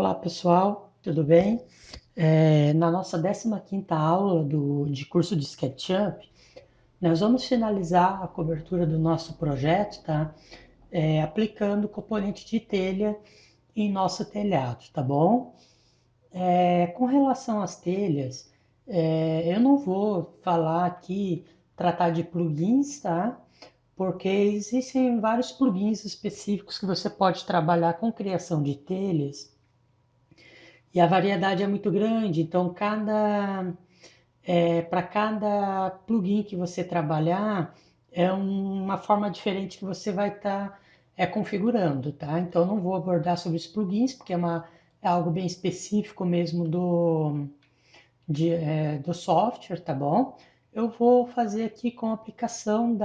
Olá pessoal, tudo bem? Na nossa 15ª aula de curso de SketchUp, nós vamos finalizar a cobertura do nosso projeto, tá? Aplicando componente de telha em nosso telhado, tá bom? Com relação às telhas, eu não vou falar aqui, tratar de plugins, tá? Porque existem vários plugins específicos que você pode trabalhar com criação de telhas e a variedade é muito grande, então para cada plugin que você trabalhar, é uma forma diferente que você vai estar configurando, tá? Então eu não vou abordar sobre os plugins, porque é algo bem específico mesmo do software, tá bom? Eu vou fazer aqui com a aplicação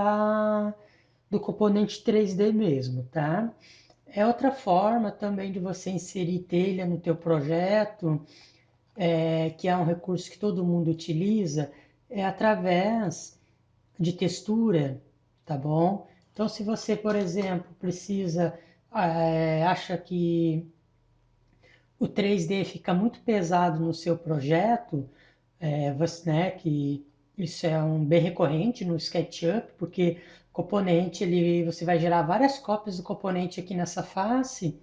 do componente 3D mesmo, tá? É outra forma também de você inserir telha no teu projeto, que é um recurso que todo mundo utiliza, é através de textura, tá bom? Então, se você, por exemplo, acha que o 3D fica muito pesado no seu projeto, que isso é bem recorrente no SketchUp, porque o componente, você vai gerar várias cópias do componente aqui nessa face,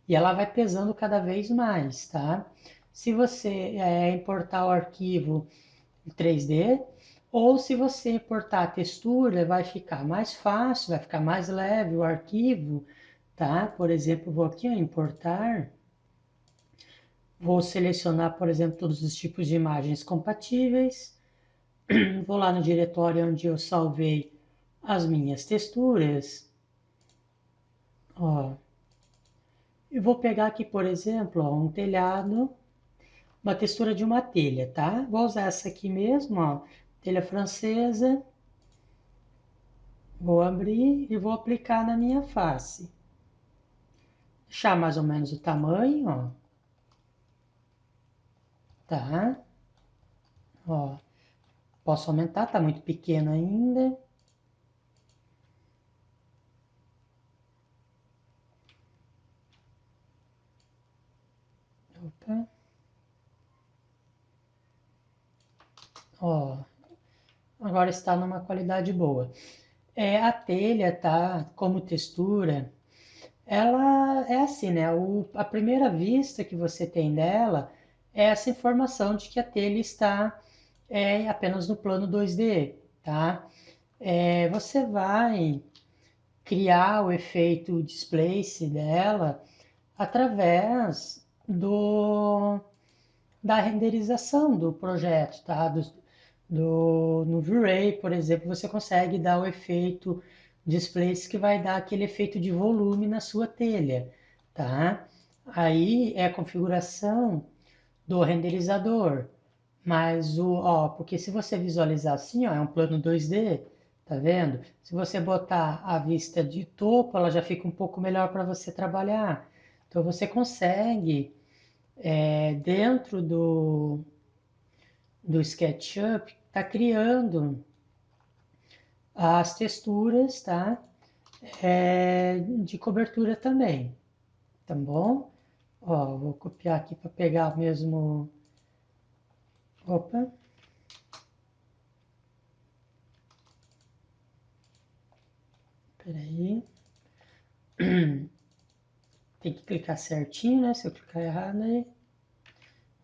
e ela vai pesando cada vez mais, tá? Se você importar o arquivo 3D, ou se você importar a textura, vai ficar mais fácil, vai ficar mais leve o arquivo, tá? Por exemplo, vou aqui importar, vou selecionar, por exemplo, todos os tipos de imagens compatíveis, vou lá no diretório onde eu salvei as minhas texturas, ó, eu vou pegar aqui, por exemplo, ó, um telhado, uma textura de uma telha, tá? Vou usar essa aqui mesmo, ó, telha francesa. Vou abrir e vou aplicar na minha face. Deixar mais ou menos o tamanho, ó. Tá? Ó, posso aumentar, tá muito pequeno ainda. Opa. Ó, agora está numa qualidade boa. A telha, tá? Como textura, ela é assim, né? A primeira vista que você tem dela é essa informação de que a telha está apenas no plano 2D, tá? Você vai criar o efeito displace dela através da renderização do projeto, tá? No V-Ray, por exemplo, você consegue dar o efeito displace que vai dar aquele efeito de volume na sua telha, tá? Aí é a configuração do renderizador. Mas porque se você visualizar assim, ó, é um plano 2D, tá vendo? Se você botar a vista de topo, ela já fica um pouco melhor para você trabalhar. Então você consegue, dentro do SketchUp, tá criando as texturas, tá? De cobertura também, tá bom? Ó, vou copiar aqui para pegar o mesmo. Opa, peraí. Tem que clicar certinho, né? Se eu clicar errado, aí.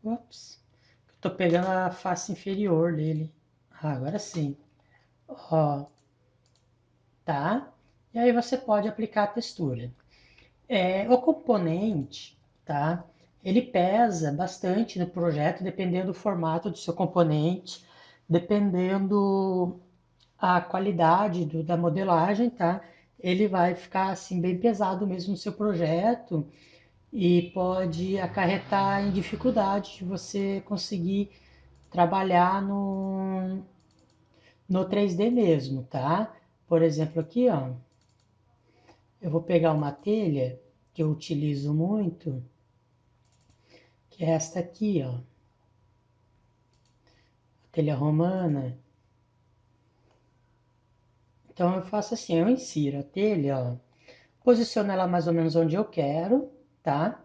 Ops. Tô pegando a face inferior dele. Ah, agora sim. Ó, tá? E aí você pode aplicar a textura. O componente, tá? Ele pesa bastante no projeto, dependendo do formato do seu componente, dependendo a qualidade da modelagem, tá? Ele vai ficar assim bem pesado mesmo no seu projeto e pode acarretar em dificuldade de você conseguir trabalhar no 3D mesmo, tá? Por exemplo, aqui, ó, eu vou pegar uma telha que eu utilizo muito, que é esta aqui, ó, a telha romana. Então eu faço assim, eu insiro a telha, ó, posiciono ela mais ou menos onde eu quero, tá?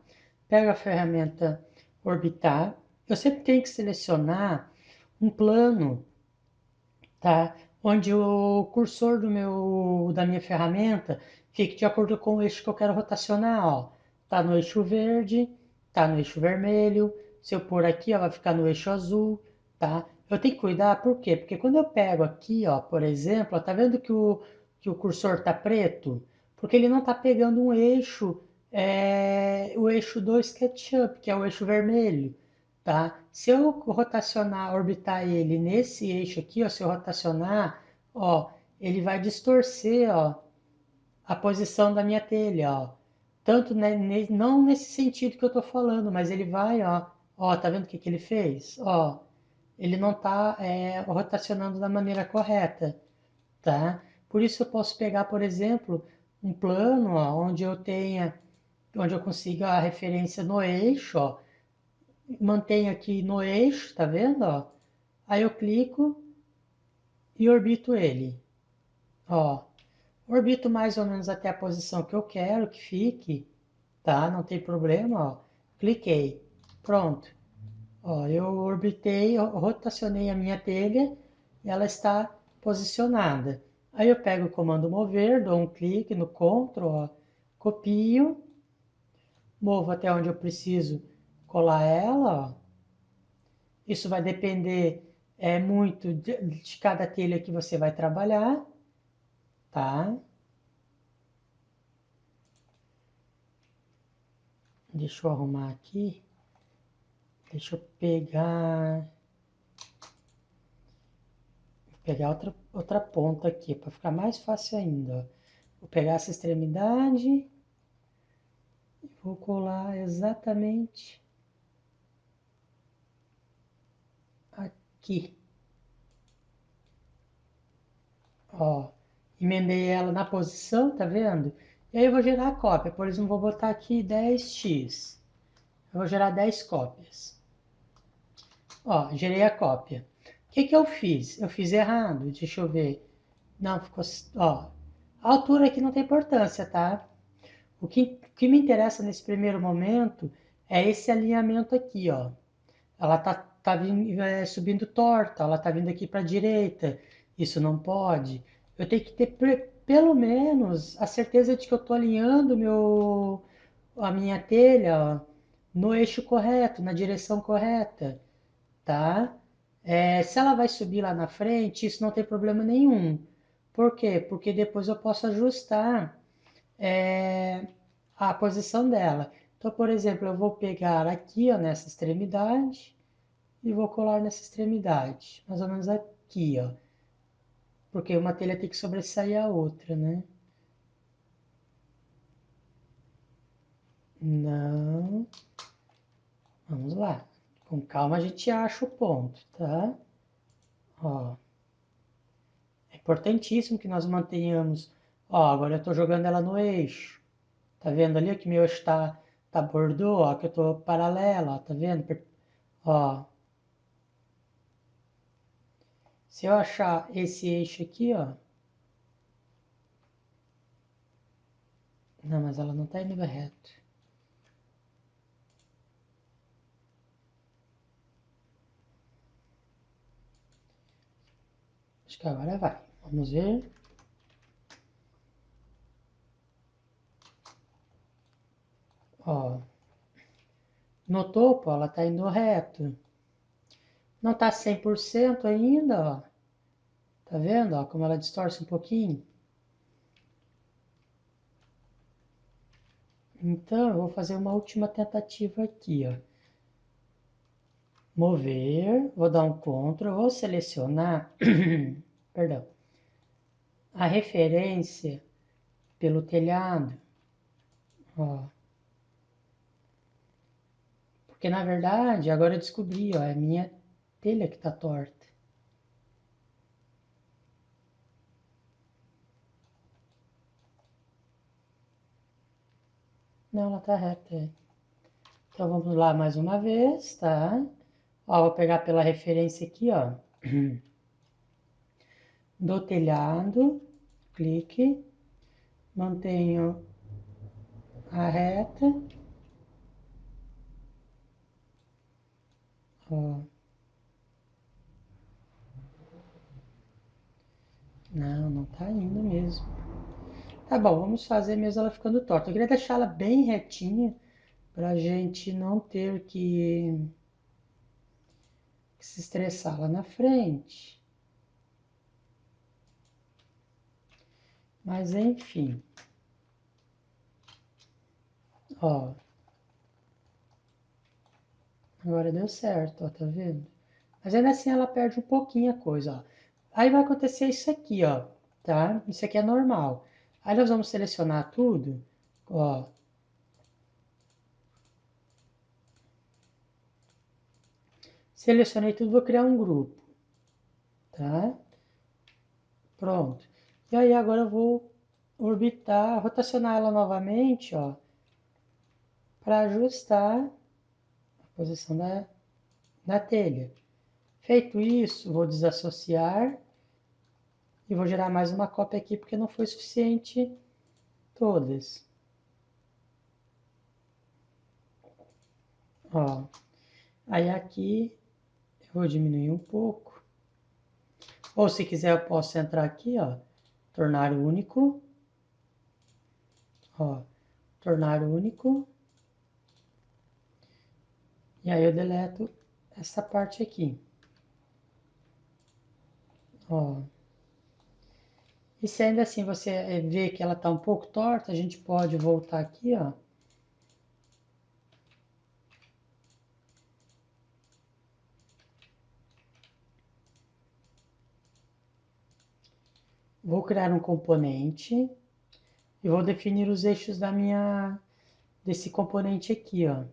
pego a ferramenta Orbitar. Eu sempre tenho que selecionar um plano, tá? Onde o cursor da minha ferramenta fique de acordo com o eixo que eu quero rotacionar, ó. Tá no eixo verde, tá no eixo vermelho. Se eu pôr aqui, ó, vai ficar no eixo azul, tá? Eu tenho que cuidar, por quê? Porque quando eu pego aqui, ó, por exemplo, ó, tá vendo que o cursor tá preto? Porque ele não tá pegando um eixo, o eixo do SketchUp, que é o eixo vermelho, tá? Se eu rotacionar, orbitar ele nesse eixo aqui, ó, se eu rotacionar, ó, ele vai distorcer, ó, a posição da minha telha, ó. Tanto não nesse sentido que eu tô falando, mas ele vai, ó, tá vendo o que que ele fez? Ó, ele não tá rotacionando da maneira correta, tá? Por isso eu posso pegar, por exemplo, um plano, ó, onde eu consiga a referência no eixo, ó, mantenho aqui no eixo, tá vendo, ó? Aí eu clico e orbito ele, ó. Orbito mais ou menos até a posição que eu quero que fique, tá? Não tem problema, ó. Cliquei, pronto. Ó, eu orbitei, rotacionei a minha telha e ela está posicionada. Aí eu pego o comando mover, dou um clique no Ctrl, ó, copio, movo até onde eu preciso colar ela, ó. Isso vai depender muito de cada telha que você vai trabalhar, tá? Deixa eu arrumar aqui. Deixa eu pegar outra ponta aqui, para ficar mais fácil ainda. Ó. Vou pegar essa extremidade e vou colar exatamente aqui. Ó, emendei ela na posição, tá vendo? E aí eu vou gerar a cópia. Por exemplo, vou botar aqui 10x. Eu vou gerar 10 cópias. Ó, gerei a cópia. O que que eu fiz? Eu fiz errado, deixa eu ver. Não, ficou... Ó, a altura aqui não tem importância, tá? O que me interessa nesse primeiro momento é esse alinhamento aqui, ó. Ela tá vindo, subindo torta, ela tá vindo aqui para a direita. Isso não pode. Eu tenho que ter pelo menos a certeza de que eu estou alinhando a minha telha, ó, no eixo correto, na direção correta, tá? Se ela vai subir lá na frente, isso não tem problema nenhum. Por quê? Porque depois eu posso ajustar a posição dela. Então, por exemplo, eu vou pegar aqui, ó, nessa extremidade e vou colar nessa extremidade, mais ou menos aqui, ó, porque uma telha tem que sobressair a outra, né? Não, vamos lá. Com calma a gente acha o ponto, tá? Ó, é importantíssimo que nós mantenhamos. Ó, agora eu tô jogando ela no eixo. Tá vendo ali que meu eixo tá bordô, ó, que eu tô paralela, ó, tá vendo? Ó, se eu achar esse eixo aqui, ó. Não, mas ela não tá indo reto. Acho que agora vai. Vamos ver. Ó, no topo, ó, ela tá indo reto. Não tá 100% ainda, ó. Tá vendo, ó, como ela distorce um pouquinho? Então, eu vou fazer uma última tentativa aqui, ó. Mover, vou dar um Ctrl, vou selecionar, perdão, a referência pelo telhado, ó. Porque na verdade, agora eu descobri, ó, é a minha telha que tá torta. Não, ela tá reta. Então vamos lá mais uma vez, tá? Ó, vou pegar pela referência aqui, ó. Do telhado, clique, mantenho a reta Ó, não tá indo mesmo. Tá bom, vamos fazer mesmo ela ficando torta. Eu queria deixar ela bem retinha pra gente não ter que se estressar lá na frente. Mas enfim, ó, agora deu certo, ó, tá vendo? Mas ainda assim ela perde um pouquinho a coisa, ó. Aí vai acontecer isso aqui, ó, tá? Isso aqui é normal. Aí nós vamos selecionar tudo, ó. Selecionei tudo, vou criar um grupo, tá? Pronto. E aí agora eu vou orbitar, rotacionar ela novamente, ó, para ajustar a posição da telha. Feito isso, vou desassociar e vou gerar mais uma cópia aqui porque não foi suficiente todas. Ó, aí aqui eu vou diminuir um pouco. Ou se quiser eu posso entrar aqui, ó, tornar único, ó, tornar único. E aí eu deleto essa parte aqui, ó. E se ainda assim você vê que ela está um pouco torta, a gente pode voltar aqui, ó. Vou criar um componente e vou definir os eixos desse componente aqui, ó.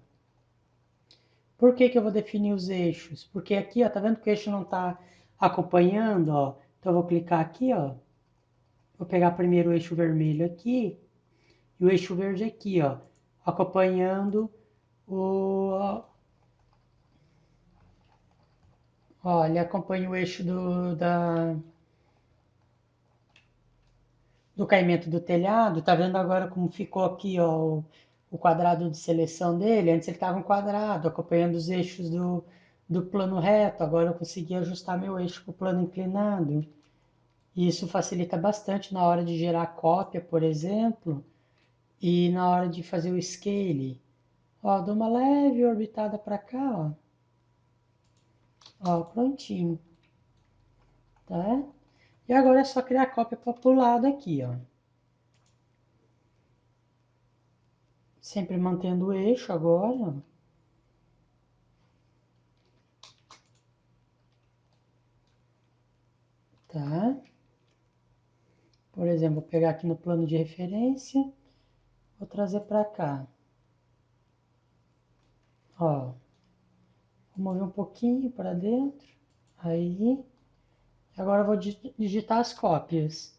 Por que que eu vou definir os eixos? Porque aqui, ó, tá vendo que o eixo não está acompanhando, ó? Então eu vou clicar aqui, ó. Vou pegar primeiro o eixo vermelho aqui e o eixo verde aqui, ó, acompanhando o, ó, ele acompanha o eixo do caimento do telhado. Tá vendo agora como ficou aqui, ó, o quadrado de seleção dele? Antes ele estava um quadrado, acompanhando os eixos do plano reto. Agora eu consegui ajustar meu eixo para o plano inclinado. E isso facilita bastante na hora de gerar cópia, por exemplo, e na hora de fazer o scale. Ó, dou uma leve orbitada para cá, ó, prontinho, tá? E agora é só criar a cópia para o lado aqui, ó. Sempre mantendo o eixo agora, tá? Por exemplo, vou pegar aqui no plano de referência, vou trazer para cá. Ó, vou mover um pouquinho para dentro. Aí, agora eu vou digitar as cópias.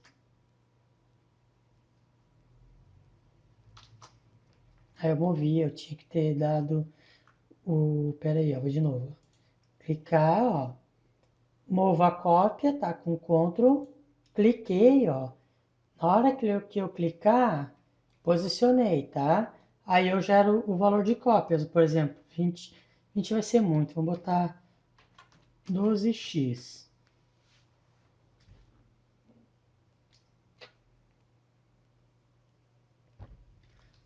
Aí eu movi, eu tinha que ter dado pera aí, ó, vou de novo. Clicar, ó, movo a cópia, tá com Ctrl, cliquei, ó. Na hora que eu clicar, posicionei, tá? Aí eu gero o valor de cópias, por exemplo, 20 vai ser muito, vamos botar 12x.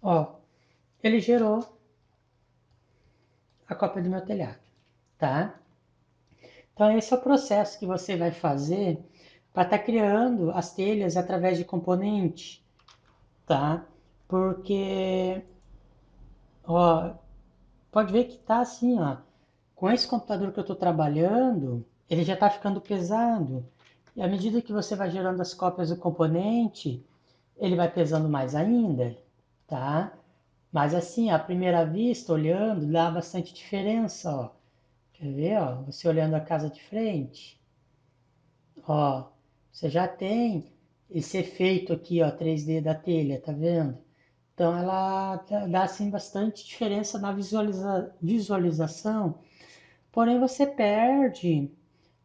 Ó, ele gerou a cópia do meu telhado, tá? Então esse é o processo que você vai fazer para estar criando as telhas através de componente, tá? Porque, ó, pode ver que tá assim, ó. Com esse computador que eu estou trabalhando, ele já está ficando pesado. E à medida que você vai gerando as cópias do componente, ele vai pesando mais ainda, tá? Mas assim, à primeira vista, olhando, dá bastante diferença, ó. Quer ver, ó? Você olhando a casa de frente, ó, você já tem esse efeito aqui, ó, 3D da telha, tá vendo? Então ela dá assim bastante diferença na visualização, porém você perde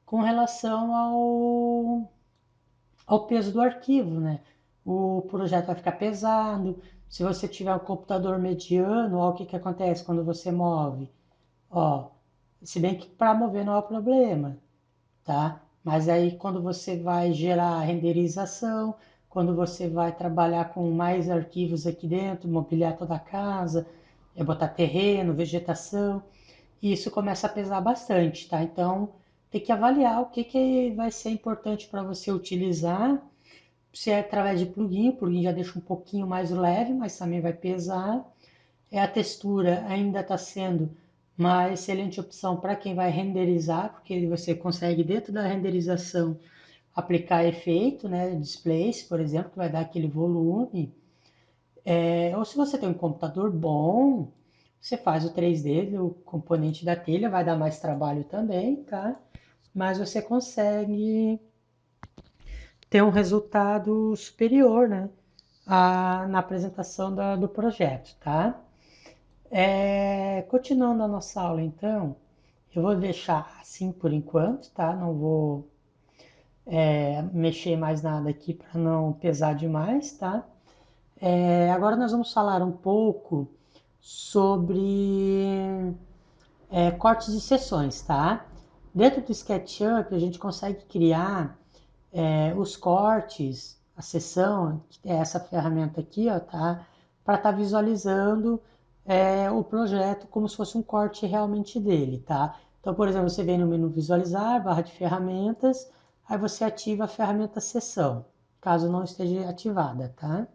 com relação ao peso do arquivo, né? O projeto vai ficar pesado. Se você tiver um computador mediano, ó, o que que acontece quando você move? Ó, Se bem que para mover não é o problema, tá? Mas aí quando você vai gerar a renderização, quando você vai trabalhar com mais arquivos aqui dentro, mobiliar toda a casa, botar terreno, vegetação, isso começa a pesar bastante, tá? Então tem que avaliar o que, que vai ser importante para você utilizar. Se é através de plugin, o plugin já deixa um pouquinho mais leve, mas também vai pesar. A textura ainda está sendo uma excelente opção para quem vai renderizar, porque você consegue dentro da renderização aplicar efeito, né, displace, por exemplo, que vai dar aquele volume. Ou se você tem um computador bom, você faz o 3D, o componente da telha, vai dar mais trabalho também, tá? Mas você consegue ter um resultado superior, né, na apresentação do projeto, tá? Continuando a nossa aula, então, eu vou deixar assim por enquanto, tá? Não vou mexer mais nada aqui para não pesar demais, tá? Agora nós vamos falar um pouco sobre cortes de sessões, tá? Dentro do SketchUp a gente consegue criar os cortes, a sessão, que é essa ferramenta aqui, ó, tá? Para estar visualizando o projeto como se fosse um corte realmente dele, tá? Então, por exemplo, você vem no menu visualizar, barra de ferramentas, aí você ativa a ferramenta sessão, caso não esteja ativada, tá?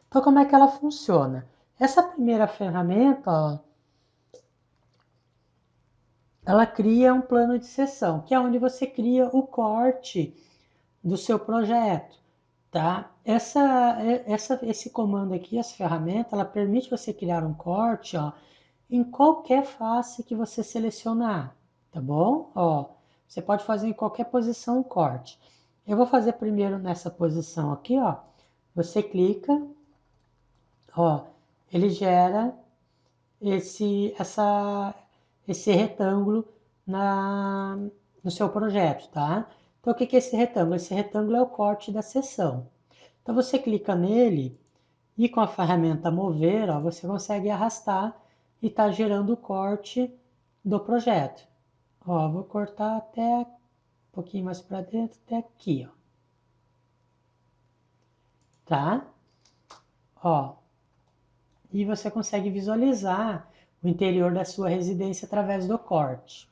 Então, como é que ela funciona? Essa primeira ferramenta, ó, ela cria um plano de sessão, que é onde você cria o corte do seu projeto, tá? Esse comando aqui, essa ferramenta, ela permite você criar um corte, ó, em qualquer face que você selecionar, tá bom? Ó, você pode fazer em qualquer posição um corte. Eu vou fazer primeiro nessa posição aqui, ó. Você clica, ó, ele gera esse retângulo na, no seu projeto, tá? Então, o que é esse retângulo? Esse retângulo é o corte da seção. Então, você clica nele e com a ferramenta mover, ó, você consegue arrastar e tá gerando o corte do projeto. Ó, vou cortar até um pouquinho mais para dentro, até aqui, ó. Tá? Ó, e você consegue visualizar o interior da sua residência através do corte.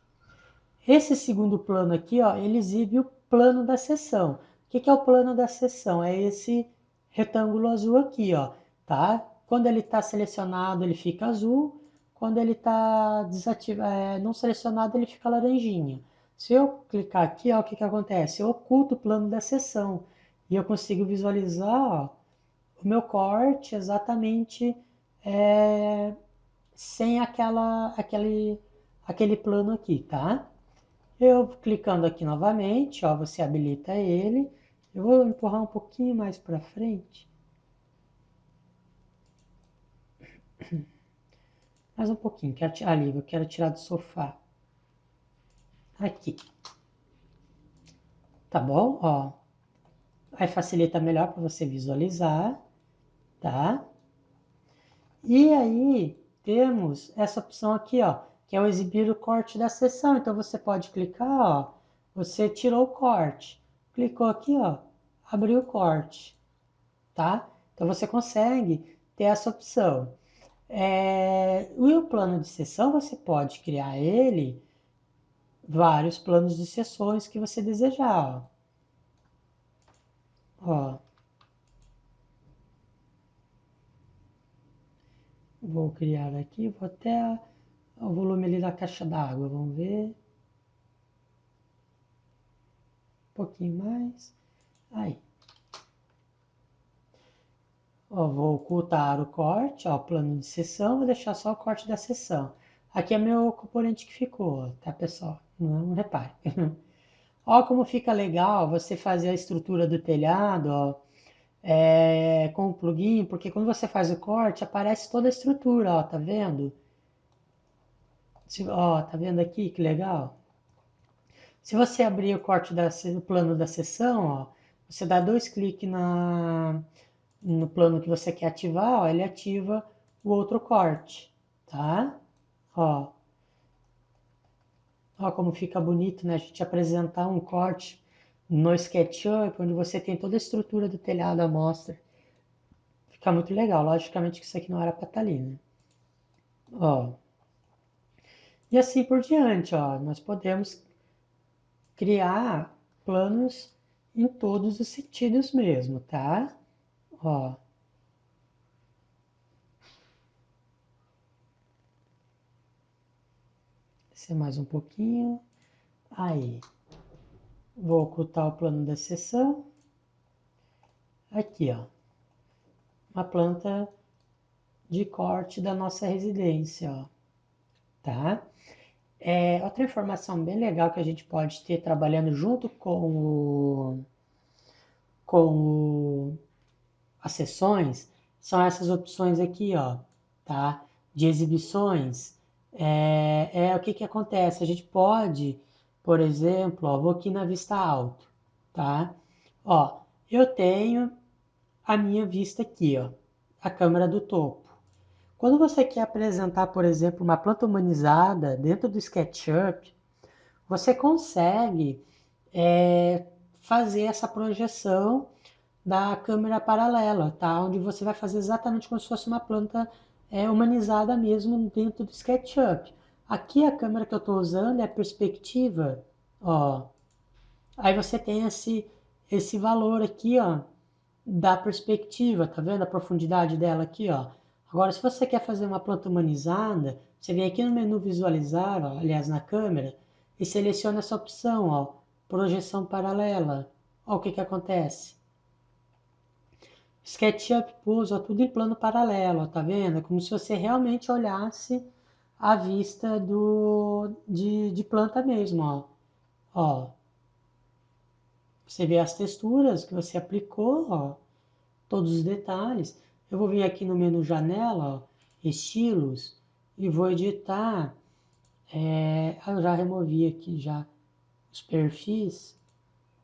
Esse segundo plano aqui, ó, ele exibe o plano da seção. O que é o plano da seção? É esse retângulo azul aqui, ó, tá? Quando ele está selecionado, ele fica azul. Quando ele está não selecionado, ele fica laranjinha. Se eu clicar aqui, ó, o que acontece? Eu oculto o plano da seção e eu consigo visualizar, ó, o meu corte exatamente sem aquele plano aqui, tá? Eu clicando aqui novamente, ó, você habilita ele. Eu vou empurrar um pouquinho mais para frente. Mais um pouquinho, ali, eu quero tirar do sofá. Aqui. Tá bom? Ó. Aí facilita melhor para você visualizar, tá? E aí temos essa opção aqui, ó, que é o exibir o corte da seção. Então você pode clicar, ó, você tirou o corte. Clicou aqui, ó, abriu o corte, tá? Então você consegue ter essa opção. O plano de sessão você pode criar ele vários planos de sessões que você desejar. Ó, vou criar aqui, vou até o volume ali da caixa d'água, vamos ver. Um pouquinho mais. Aí. Ó, vou ocultar o corte, ó, o plano de sessão, vou deixar só o corte da sessão. Aqui é meu componente que ficou, tá, pessoal? Não repare. Ó como fica legal você fazer a estrutura do telhado, ó, com o plugin, porque quando você faz o corte, aparece toda a estrutura, ó, tá vendo? Ó, tá vendo aqui que legal? Se você abrir o corte do plano da sessão, ó, você dá dois cliques no plano que você quer ativar, ó, ele ativa o outro corte, tá? Ó, Ó, como fica bonito, né? A gente apresentar um corte no SketchUp, onde você tem toda a estrutura do telhado à mostra. Fica muito legal. Logicamente que isso aqui não era para estar ali, né? Ó, e assim por diante, ó. Nós podemos criar planos em todos os sentidos mesmo, tá? Ó, descer mais um pouquinho. Aí, vou ocultar o plano da seção. Aqui, ó, uma planta de corte da nossa residência, ó, tá? Outra informação bem legal que a gente pode ter trabalhando junto com as sessões são essas opções aqui, ó, tá? De exibições. O que que acontece? A gente pode, por exemplo, ó, vou aqui na vista alto, tá? Ó, eu tenho a minha vista aqui, ó, a câmera do topo. Quando você quer apresentar, por exemplo, uma planta humanizada dentro do SketchUp, você consegue fazer essa projeção da câmera paralela, tá? Onde você vai fazer exatamente como se fosse uma planta humanizada mesmo dentro do SketchUp. Aqui a câmera que eu estou usando é a perspectiva, ó. Aí você tem esse valor aqui, ó, da perspectiva, tá vendo a profundidade dela aqui, ó. Agora, se você quer fazer uma planta humanizada, você vem aqui no menu visualizar, ó, aliás, na câmera, e seleciona essa opção, ó, projeção paralela. Ó, o que que acontece? SketchUp pousa tudo em plano paralelo, ó, tá vendo? É como se você realmente olhasse a vista de planta mesmo, ó. Ó, você vê as texturas que você aplicou, ó, todos os detalhes. Eu vou vir aqui no menu janela, ó, estilos, e vou editar. Eu já removi aqui já os perfis.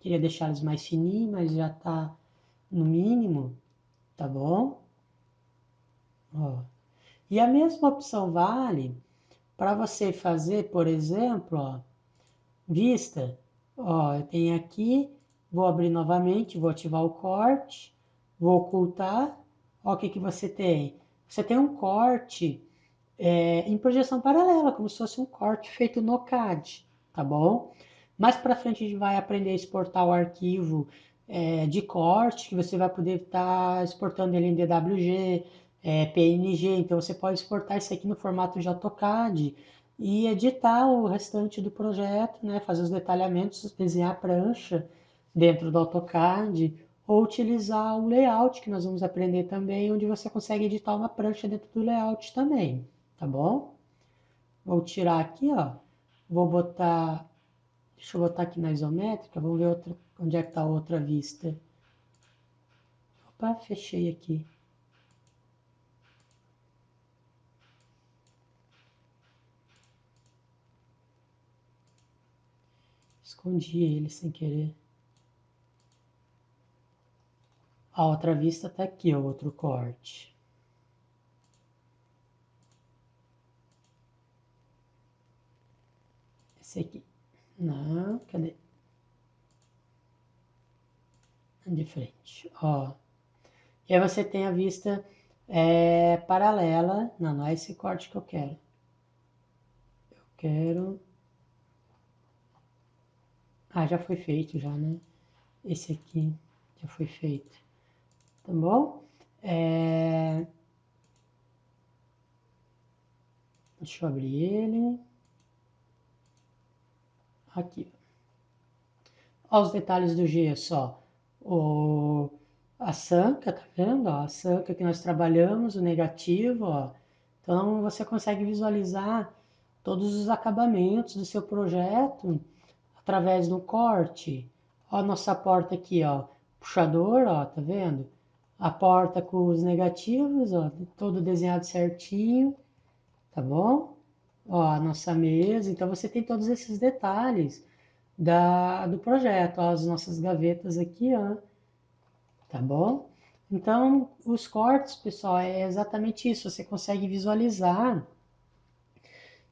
Queria deixar eles mais fininhos, mas já tá no mínimo, tá bom? Ó. E a mesma opção vale para você fazer, por exemplo, ó, vista. Ó, eu tenho aqui, vou abrir novamente, vou ativar o corte, vou ocultar. Ó, o que que você tem? Você tem um corte em projeção paralela, como se fosse um corte feito no CAD, tá bom? Mais para frente a gente vai aprender a exportar o arquivo de corte, que você vai poder estar exportando ele em DWG, PNG, então você pode exportar isso aqui no formato de AutoCAD e editar o restante do projeto, né? Fazer os detalhamentos, desenhar a prancha dentro do AutoCAD, ou utilizar o layout, que nós vamos aprender também, onde você consegue editar uma prancha dentro do layout também, tá bom? Vou tirar aqui, ó. Vou botar, deixa eu botar aqui na isométrica, vamos ver onde é que tá a outra vista. Opa, fechei aqui. Escondi ele sem querer. A outra vista tá aqui, ó, outro corte. Esse aqui. Não, cadê? De frente, ó. E aí você tem a vista paralela. Não, não é esse corte que eu quero. Eu quero... Ah, já foi feito já, né? Esse aqui já foi feito. Tá bom? Deixa eu abrir ele. Aqui. Olha os detalhes do gesso, ó. O, a sanca, tá vendo? Ó, a sanca que nós trabalhamos, o negativo, ó. Então você consegue visualizar todos os acabamentos do seu projeto através do corte. Ó, a nossa porta aqui, ó. Puxador, ó, tá vendo? A porta com os negativos, ó, todo desenhado certinho, tá bom? Ó, a nossa mesa. Então você tem todos esses detalhes do projeto, ó, as nossas gavetas aqui, ó, tá bom? Então, os cortes, pessoal, é exatamente isso. Você consegue visualizar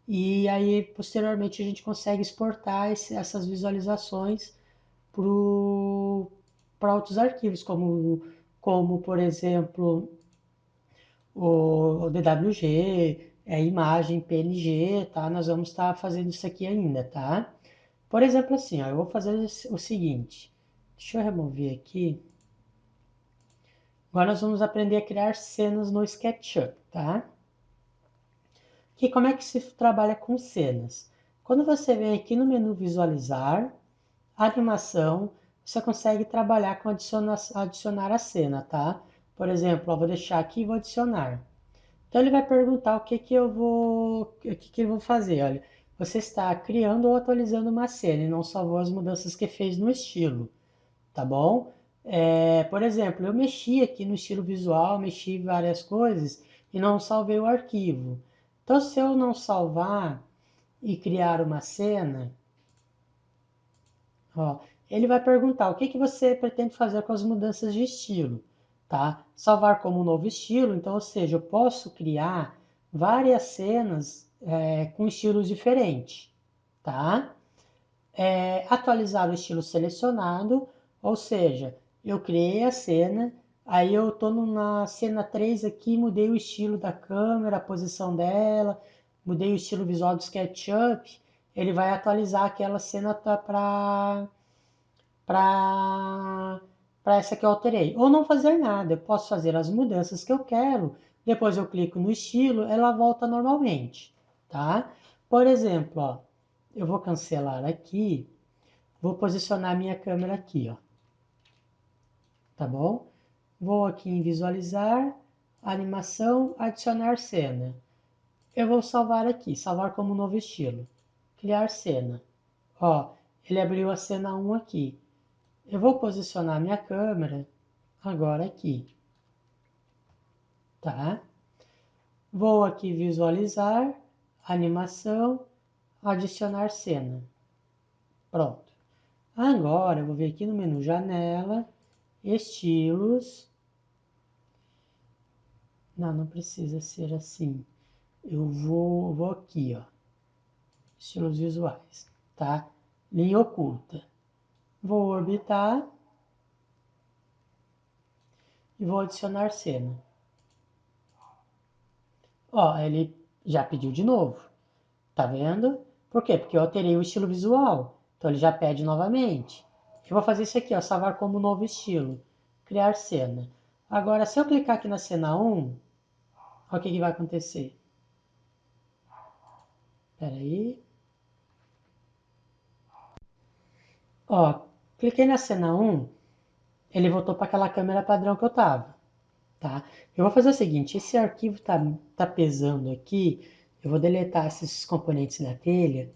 e aí posteriormente a gente consegue exportar essas visualizações para outros arquivos, como por exemplo o DWG, imagem PNG, tá? Nós vamos estar fazendo isso aqui ainda, tá? Por exemplo, assim, ó, eu vou fazer o seguinte. Deixa eu remover aqui. Agora nós vamos aprender a criar cenas no SketchUp, tá? Como é que se trabalha com cenas? Quando você vem aqui no menu visualizar, animação, você consegue trabalhar com adicionar a cena, tá? Por exemplo, eu vou deixar aqui e vou adicionar. Então ele vai perguntar o que eu vou fazer. Olha, você está criando ou atualizando uma cena e não salvou as mudanças que fez no estilo, tá bom? Por exemplo, eu mexi aqui no estilo visual, mexi em várias coisas e não salvei o arquivo. Então, se eu não salvar e criar uma cena, ó, ele vai perguntar o que você pretende fazer com as mudanças de estilo, tá? Salvar como um novo estilo, então, ou seja, eu posso criar várias cenas com estilos diferentes, tá? Atualizar o estilo selecionado, ou seja, eu criei a cena, aí eu estou na cena 3 aqui, mudei o estilo da câmera, a posição dela, mudei o estilo visual do SketchUp, ele vai atualizar aquela cena para essa que eu alterei. Ou não fazer nada, eu posso fazer as mudanças que eu quero, depois eu clico no estilo, ela volta normalmente, tá? Por exemplo, ó, eu vou cancelar aqui, vou posicionar minha câmera aqui, ó, tá bom? Vou aqui em visualizar, animação, adicionar cena. Eu vou salvar aqui, salvar como novo estilo. Criar cena. Ó, ele abriu a cena 1 aqui. Eu vou posicionar minha câmera agora aqui, tá? Vou aqui visualizar, animação, adicionar cena. Pronto. Agora eu vou vir aqui no menu janela, estilos. Não precisa ser assim. Eu vou aqui, ó, estilos visuais, tá? Linha oculta. Vou orbitar e vou adicionar cena. Ó, ele já pediu de novo. Tá vendo? Por quê? Porque eu alterei o estilo visual. Então ele já pede novamente. Eu vou fazer isso aqui, ó, salvar como novo estilo. Criar cena. Agora, se eu clicar aqui na cena 1, olha o que vai acontecer. Espera aí. Ó, cliquei na cena 1, ele voltou para aquela câmera padrão que eu tava, tá? Eu vou fazer o seguinte, esse arquivo tá pesando aqui, eu vou deletar esses componentes da telha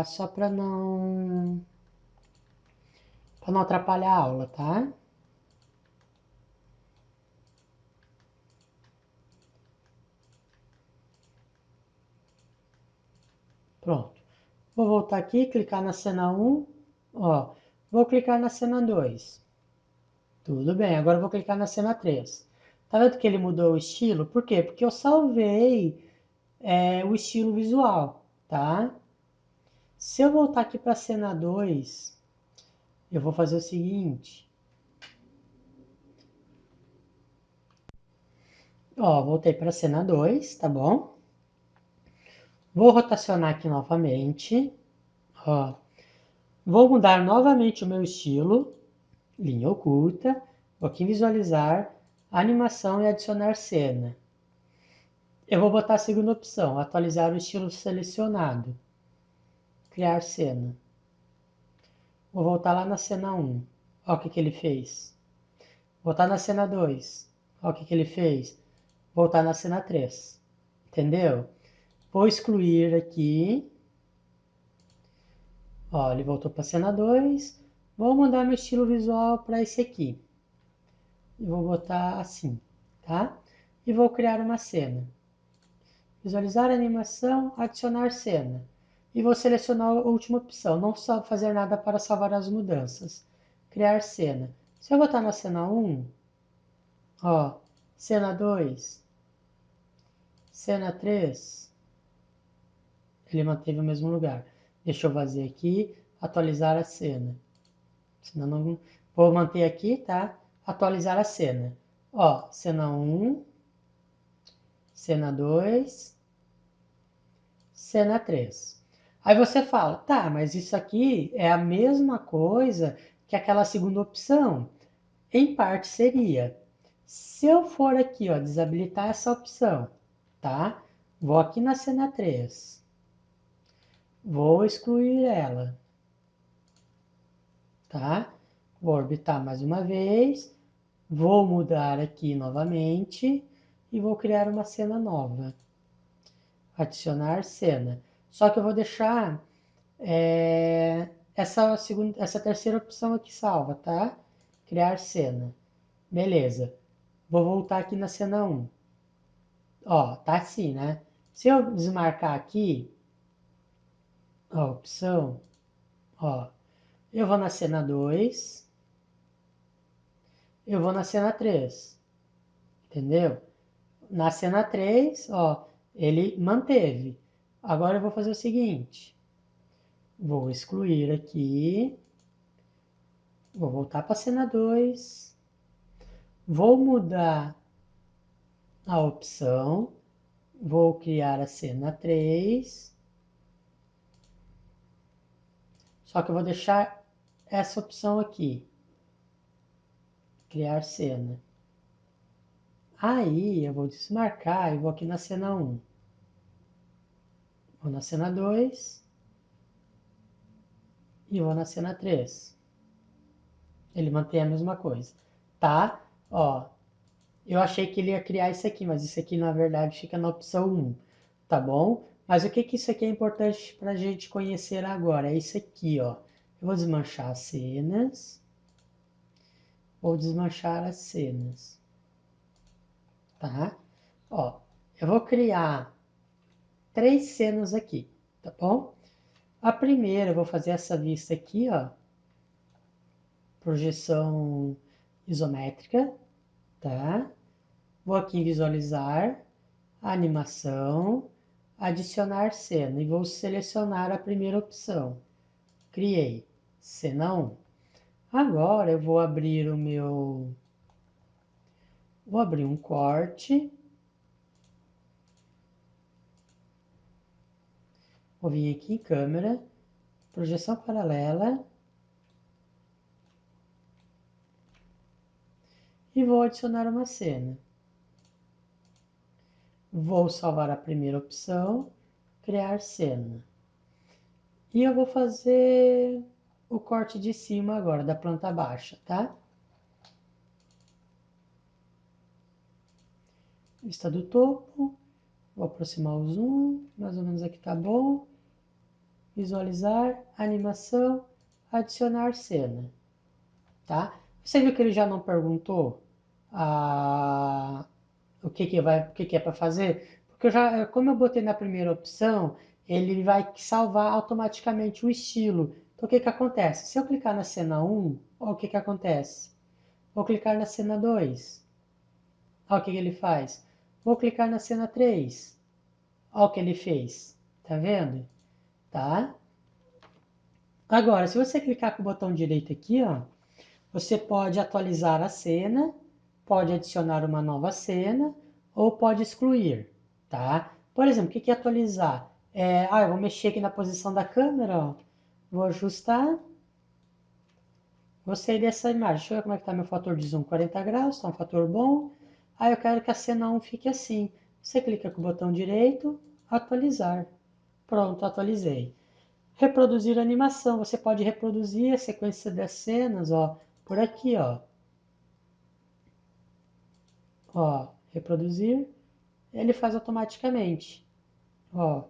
só para não atrapalhar a aula, tá? Pronto. Vou voltar aqui, clicar na cena 1, ó, vou clicar na cena 2. Tudo bem, agora eu vou clicar na cena 3. Tá vendo que ele mudou o estilo? Por quê? Porque eu salvei o estilo visual, tá? Se eu voltar aqui para a cena 2, eu vou fazer o seguinte. Ó, voltei para a cena 2, tá bom? Vou rotacionar aqui novamente. Ó, vou mudar novamente o meu estilo. Linha oculta. Vou aqui em visualizar, animação e adicionar cena. Eu vou botar a segunda opção, atualizar o estilo selecionado. Criar cena. Vou voltar lá na cena 1. Olha o que ele fez. Voltar na cena 2. Olha o que ele fez. Voltar na cena 3. Entendeu? Vou excluir aqui. Ó, ele voltou para a cena 2. Vou mudar meu estilo visual para esse aqui. E vou botar assim, tá? E vou criar uma cena. Visualizar a animação, adicionar cena. E vou selecionar a última opção, não fazer nada para salvar as mudanças. Criar cena. Se eu botar na cena 1, ó, cena 2, cena 3, ele manteve o mesmo lugar. Deixa eu fazer aqui, atualizar a cena. Senão não... Vou manter aqui, tá? Atualizar a cena. Ó, cena 1, cena 2, cena 3. Aí você fala, tá, mas isso aqui é a mesma coisa que aquela segunda opção. Em parte seria. Se eu for aqui, ó, desabilitar essa opção, tá? Vou aqui na cena 3. Vou excluir ela, tá? Vou orbitar mais uma vez. Vou mudar aqui novamente e vou criar uma cena nova. Adicionar cena. Só que eu vou deixar essa terceira opção aqui salva, tá? Criar cena. Beleza. Vou voltar aqui na cena 1. Ó, tá assim, né? Se eu desmarcar aqui a opção, ó, eu vou na cena 2, eu vou na cena 3, entendeu? Na cena 3, ó, ele manteve. Agora eu vou fazer o seguinte, vou excluir aqui, vou voltar para a cena 2, vou mudar a opção, vou criar a cena 3, só que eu vou deixar essa opção aqui, criar cena. Aí eu vou desmarcar e vou aqui na cena 1. Vou na cena 2 e vou na cena 3. Ele mantém a mesma coisa, tá? Ó, eu achei que ele ia criar isso aqui, mas isso aqui na verdade fica na opção 1, tá bom? Mas o que que isso aqui é importante para a gente conhecer agora? É isso aqui, ó. Eu vou desmanchar as cenas. Vou desmanchar as cenas, tá? Ó, eu vou criar 3 cenas aqui, tá bom? A primeira, eu vou fazer essa vista aqui, ó. Projeção isométrica, tá? Vou aqui em visualizar, animação, adicionar cena e vou selecionar a primeira opção. Criei cena 1. Agora eu vou abrir vou abrir um corte, vou vir aqui em câmera, projeção paralela e vou adicionar uma cena. Vou salvar a primeira opção, criar cena. E eu vou fazer o corte de cima agora, da planta baixa, tá? Vista do topo, vou aproximar o zoom, mais ou menos aqui tá bom. Visualizar, animação, adicionar cena, tá? Você viu que ele já não perguntou o que que é para fazer? Porque como eu botei na primeira opção, ele vai salvar automaticamente o estilo. Então o que que acontece? Se eu clicar na cena 1, olha o que que acontece. Vou clicar na cena 2, olha o que que ele faz. Vou clicar na cena 3, olha o que ele fez. Tá vendo? Tá? Agora, se você clicar com o botão direito aqui, ó, você pode atualizar a cena, pode adicionar uma nova cena ou pode excluir, tá? Por exemplo, o que é atualizar? Eu vou mexer aqui na posição da câmera, ó. Vou ajustar. Gostei dessa imagem. Deixa eu ver como é que tá meu fator de zoom. 40 graus, tá um fator bom. Aí eu quero que a cena 1 fique assim. Você clica com o botão direito, atualizar. Pronto, atualizei. Reproduzir a animação. Você pode reproduzir a sequência das cenas, ó, por aqui, ó. Ó, reproduzir. Ele faz automaticamente. Ó,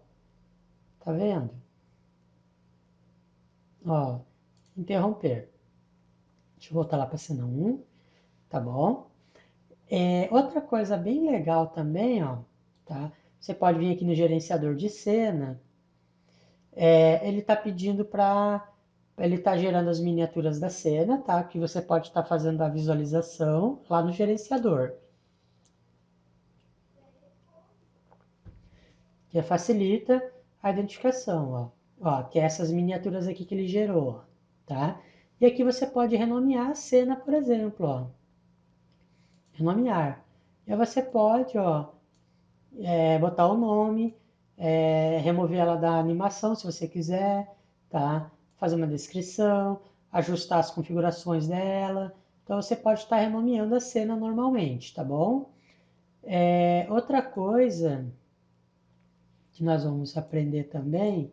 tá vendo? Ó, interromper. Deixa eu voltar lá para a cena 1, tá bom? Outra coisa bem legal também, ó, tá? Você pode vir aqui no gerenciador de cena. Ele tá pedindo para ele tá gerando as miniaturas da cena, tá? Que você pode estar fazendo a visualização lá no gerenciador. Que facilita. a identificação, ó. Ó, que é essas miniaturas aqui que ele gerou, ó, tá? E aqui você pode renomear a cena, por exemplo, ó. Renomear. E aí você pode, ó, botar o nome, remover ela da animação se você quiser, tá? Fazer uma descrição, ajustar as configurações dela. Então você pode estar renomeando a cena normalmente, tá bom? Outra coisa que nós vamos aprender também,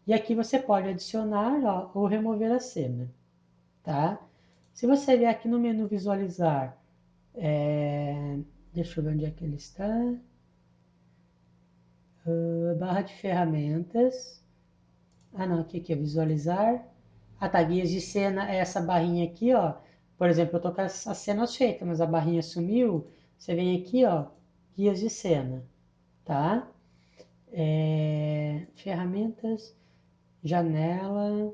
e aqui você pode adicionar, ó, ou remover a cena, tá? Se você vier aqui no menu visualizar, deixa eu ver onde é que ele está, barra de ferramentas, não, aqui é visualizar, tá, guias de cena é essa barrinha aqui, ó, por exemplo, eu tô com as cenas feitas, mas a barrinha sumiu, você vem aqui, ó, guias de cena, tá? Ferramentas, janela,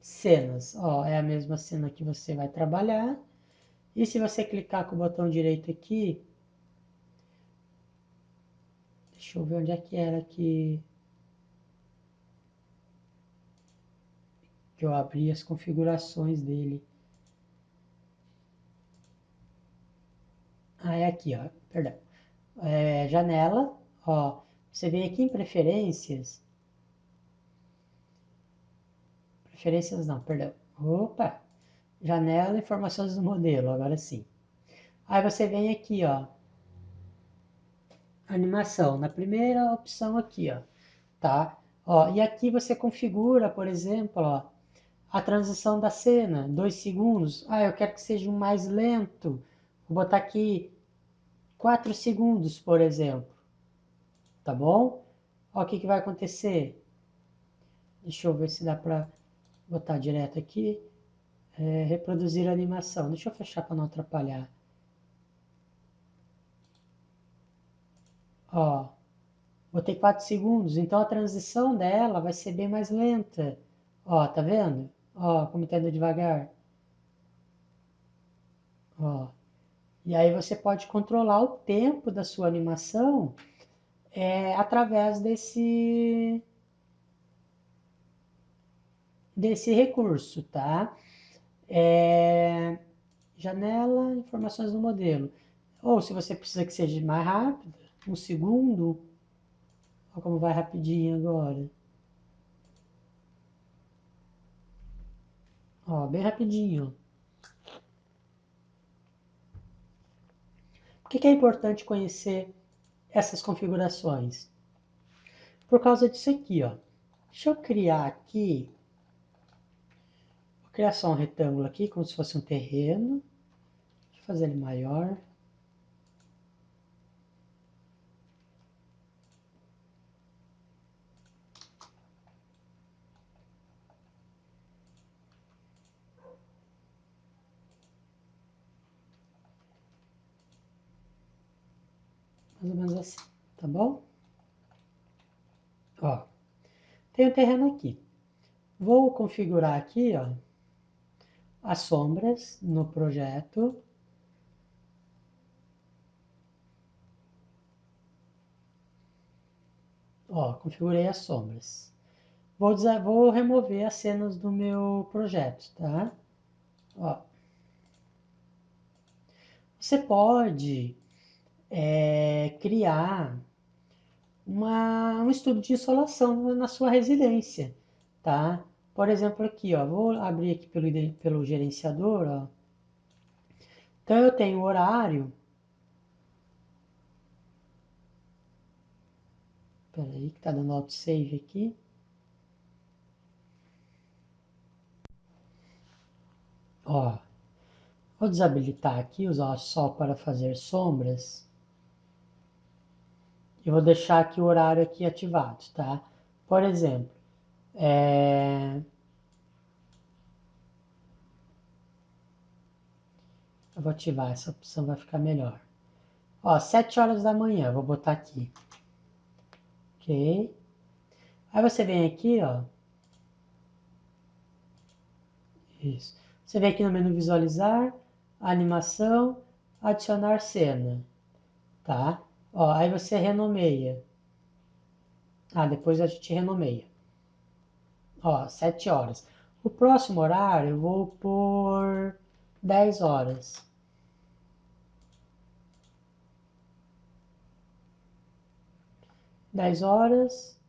cenas, ó, é a mesma cena que você vai trabalhar. E se você clicar com o botão direito aqui, deixa eu ver onde é que era que eu abri as configurações dele. É aqui, ó, perdão. Janela, ó, você vem aqui em preferências. Preferências não, perdão. Opa! Janela, informações do modelo, agora sim. Aí você vem aqui, ó, animação, na primeira opção aqui, ó, tá? Ó, e aqui você configura, por exemplo, ó, a transição da cena, 2 segundos. Eu quero que seja um mais lento. Vou botar aqui 4 segundos, por exemplo. Tá bom? Ó, o que, que vai acontecer? Deixa eu ver se dá para botar direto aqui. Reproduzir a animação. Deixa eu fechar para não atrapalhar. Ó, botei 4 segundos, então a transição dela vai ser bem mais lenta. Ó, tá vendo? Ó, como tá indo devagar. Ó. E aí você pode controlar o tempo da sua animação através desse recurso, tá? Janela, informações do modelo. Ou se você precisa que seja mais rápido, 1 segundo. Olha como vai rapidinho agora. Ó, bem rapidinho. Por que é importante conhecer essas configurações? Por causa disso aqui, ó. Deixa eu criar aqui. Vou criar só um retângulo aqui, como se fosse um terreno. Deixa eu fazer ele maior. Mais ou menos assim, tá bom? Ó, tem o terreno aqui. Vou configurar aqui, ó, as sombras no projeto. Ó, configurei as sombras. Vou remover as cenas do meu projeto, tá? Ó, você pode criar um estudo de insolação na sua residência, tá? Por exemplo, aqui, ó, vou abrir aqui pelo gerenciador, ó. Então eu tenho o horário. Espera aí que tá dando autosave aqui. Ó, vou desabilitar aqui, usar só para fazer sombras. Eu vou deixar aqui o horário aqui ativado, tá? Por exemplo, eu vou ativar essa opção, vai ficar melhor. Ó, 7 horas da manhã, vou botar aqui. Ok. Aí você vem aqui, ó. Isso. Você vem aqui no menu visualizar, animação, adicionar cena, tá? Ó, aí você renomeia Depois a gente renomeia. Ó, 7 horas. O próximo horário eu vou por 10 horas. 10 horas,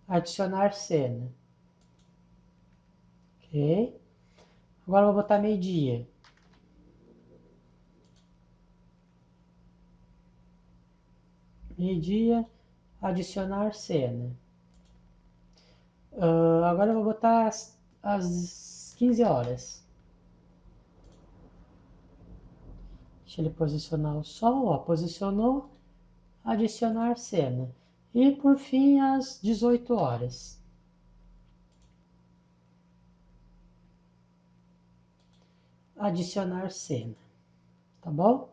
adicionar cena. Ok? Agora eu vou botar meio-dia. Meio-dia, adicionar cena. Agora eu vou botar as 15 horas. Deixa ele posicionar o sol, ó, posicionou, adicionar cena. E por fim, às 18 horas. Adicionar cena, tá bom?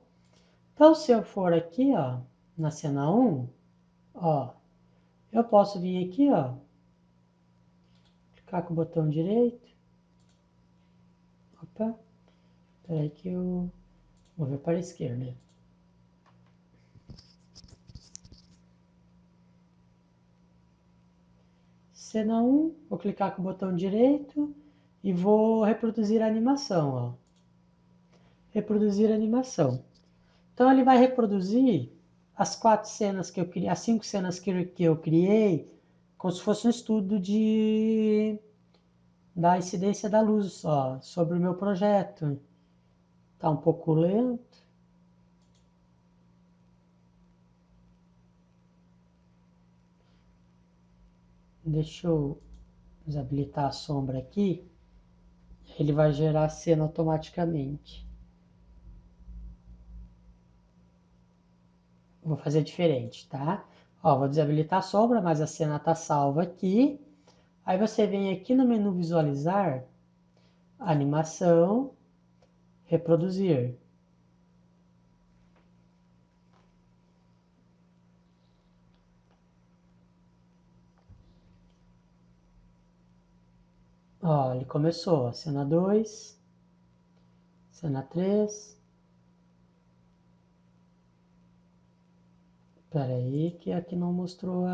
Então, se eu for aqui, ó, na cena 1, ó, eu posso vir aqui, ó, clicar com o botão direito. Opa, peraí que eu vou ver para a esquerda. Cena 1, vou clicar com o botão direito e vou reproduzir a animação, ó. Reproduzir a animação. Então ele vai reproduzir as 4 cenas que eu criei, as 5 cenas que eu criei, como se fosse um estudo da incidência da luz, ó, sobre o meu projeto. Tá um pouco lento. Deixa eu desabilitar a sombra aqui. Ele vai gerar a cena automaticamente. Vou fazer diferente, tá? Ó, vou desabilitar a sombra, mas a cena tá salva aqui. Aí você vem aqui no menu visualizar, animação, reproduzir. Ó, ele começou, cena 2, cena 3. Espera aí que aqui não mostrou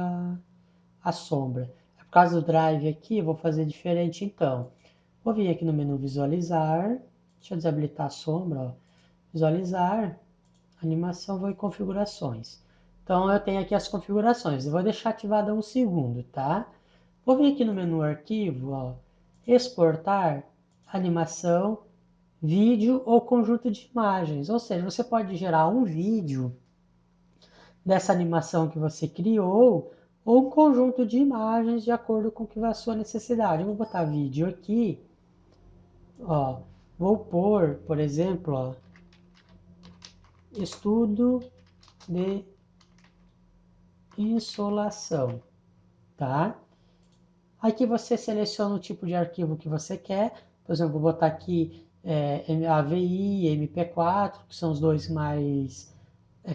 a sombra. É por causa do drive aqui, eu vou fazer diferente então. Vou vir aqui no menu visualizar, deixa eu desabilitar a sombra, ó. Visualizar, animação, vou em configurações. Então eu tenho aqui as configurações, eu vou deixar ativada um segundo, tá? Vou vir aqui no menu arquivo, ó, exportar, animação, vídeo ou conjunto de imagens. Ou seja, você pode gerar um vídeo dessa animação que você criou ou um conjunto de imagens de acordo com a sua necessidade. Eu vou botar vídeo aqui, ó, vou pôr, por exemplo, ó, estudo de insolação, tá? Aqui você seleciona o tipo de arquivo que você quer. Por exemplo, vou botar aqui AVI, MP4, que são os dois mais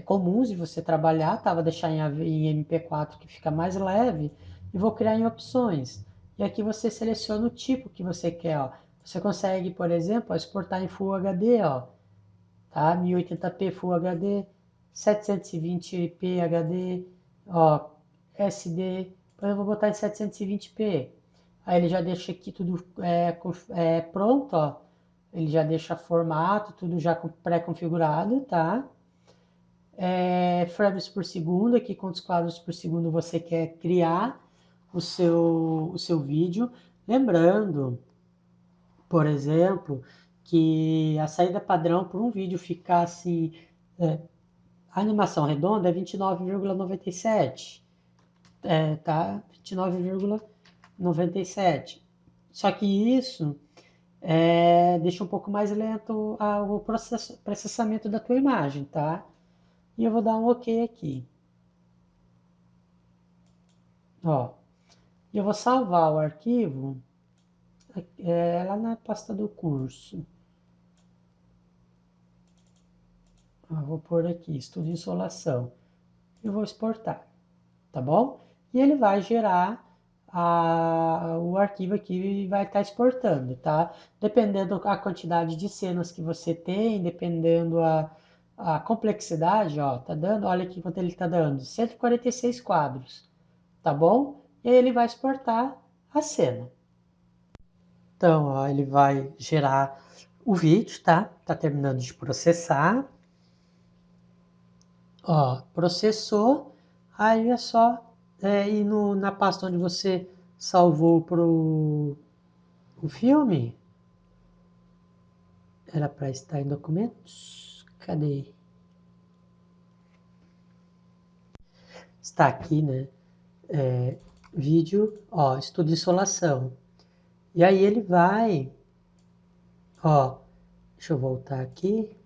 comuns de você trabalhar, tá? Vou deixar em AVI e MP4 que fica mais leve e vou criar em opções. E aqui você seleciona o tipo que você quer, ó. Você consegue, por exemplo, exportar em Full HD, ó, tá? 1080p Full HD, 720p HD, ó, SD, eu vou botar em 720p. Aí ele já deixa aqui tudo pronto, ó. Ele já deixa formato, tudo já pré-configurado, tá? Frames por segundo, aqui quantos quadros por segundo você quer criar o seu vídeo. Lembrando, por exemplo, que a saída padrão para um vídeo ficasse a animação redonda é 29,97, tá? 29,97. Só que isso deixa um pouco mais lento o processamento da tua imagem, tá? E eu vou dar um OK aqui. Ó, eu vou salvar o arquivo lá na pasta do curso. Vou pôr aqui, estudo de insolação. E vou exportar, tá bom? E ele vai gerar o arquivo aqui e vai estar exportando, tá? Dependendo a quantidade de cenas que você tem, dependendo a complexidade, ó, tá dando, olha aqui quanto ele tá dando, 146 quadros, tá bom? E aí ele vai exportar a cena. Então, ó, ele vai gerar o vídeo, tá? Tá terminando de processar. Ó, processou, aí é só ir na pasta onde você salvou o filme. Era para estar em documentos? Cadê? Está aqui, né? Vídeo, ó, estudo de insolação. E aí ele vai, ó, deixa eu voltar aqui.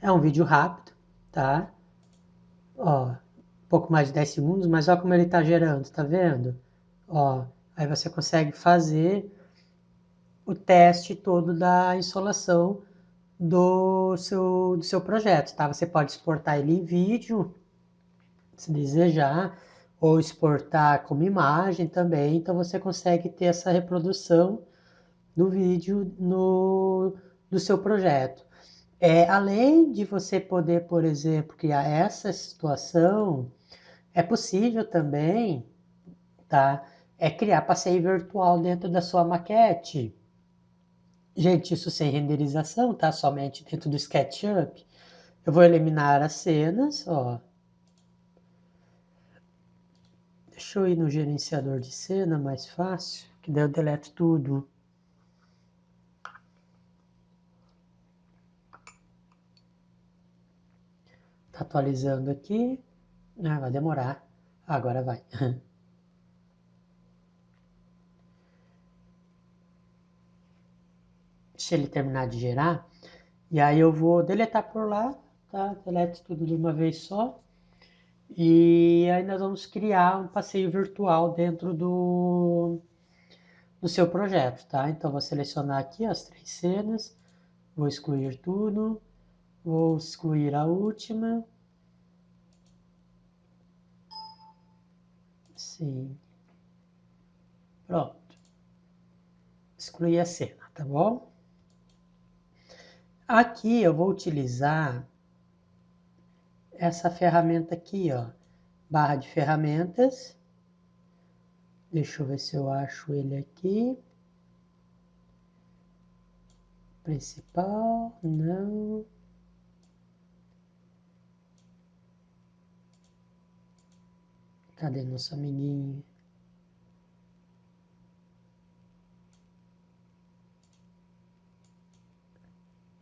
É um vídeo rápido, tá? Ó, pouco mais de 10 segundos, mas olha como ele está gerando, tá vendo? Ó, aí você consegue fazer o teste todo da insolação do seu projeto, tá? Você pode exportar ele em vídeo, se desejar, ou exportar como imagem também, então você consegue ter essa reprodução do vídeo do seu projeto. Além de você poder, por exemplo, criar essa situação, é possível também, tá? Criar passeio virtual dentro da sua maquete. Gente, isso sem renderização, tá? Somente dentro do SketchUp. Eu vou eliminar as cenas, ó. Deixa eu ir no gerenciador de cena, mais fácil, que daí eu deleto tudo. Tá atualizando aqui. Ah, vai demorar. Agora vai. Deixa ele terminar de gerar. E aí eu vou deletar por lá, tá? Deleto tudo de uma vez só. E aí nós vamos criar um passeio virtual dentro do seu projeto, tá? Então vou selecionar aqui as 3 cenas, vou excluir tudo, vou excluir a última. Sim. Pronto. Excluir a cena, tá bom? Aqui eu vou utilizar essa ferramenta aqui, ó. Barra de ferramentas. Deixa eu ver se eu acho ele aqui. Principal, não. Cadê nosso amiguinho?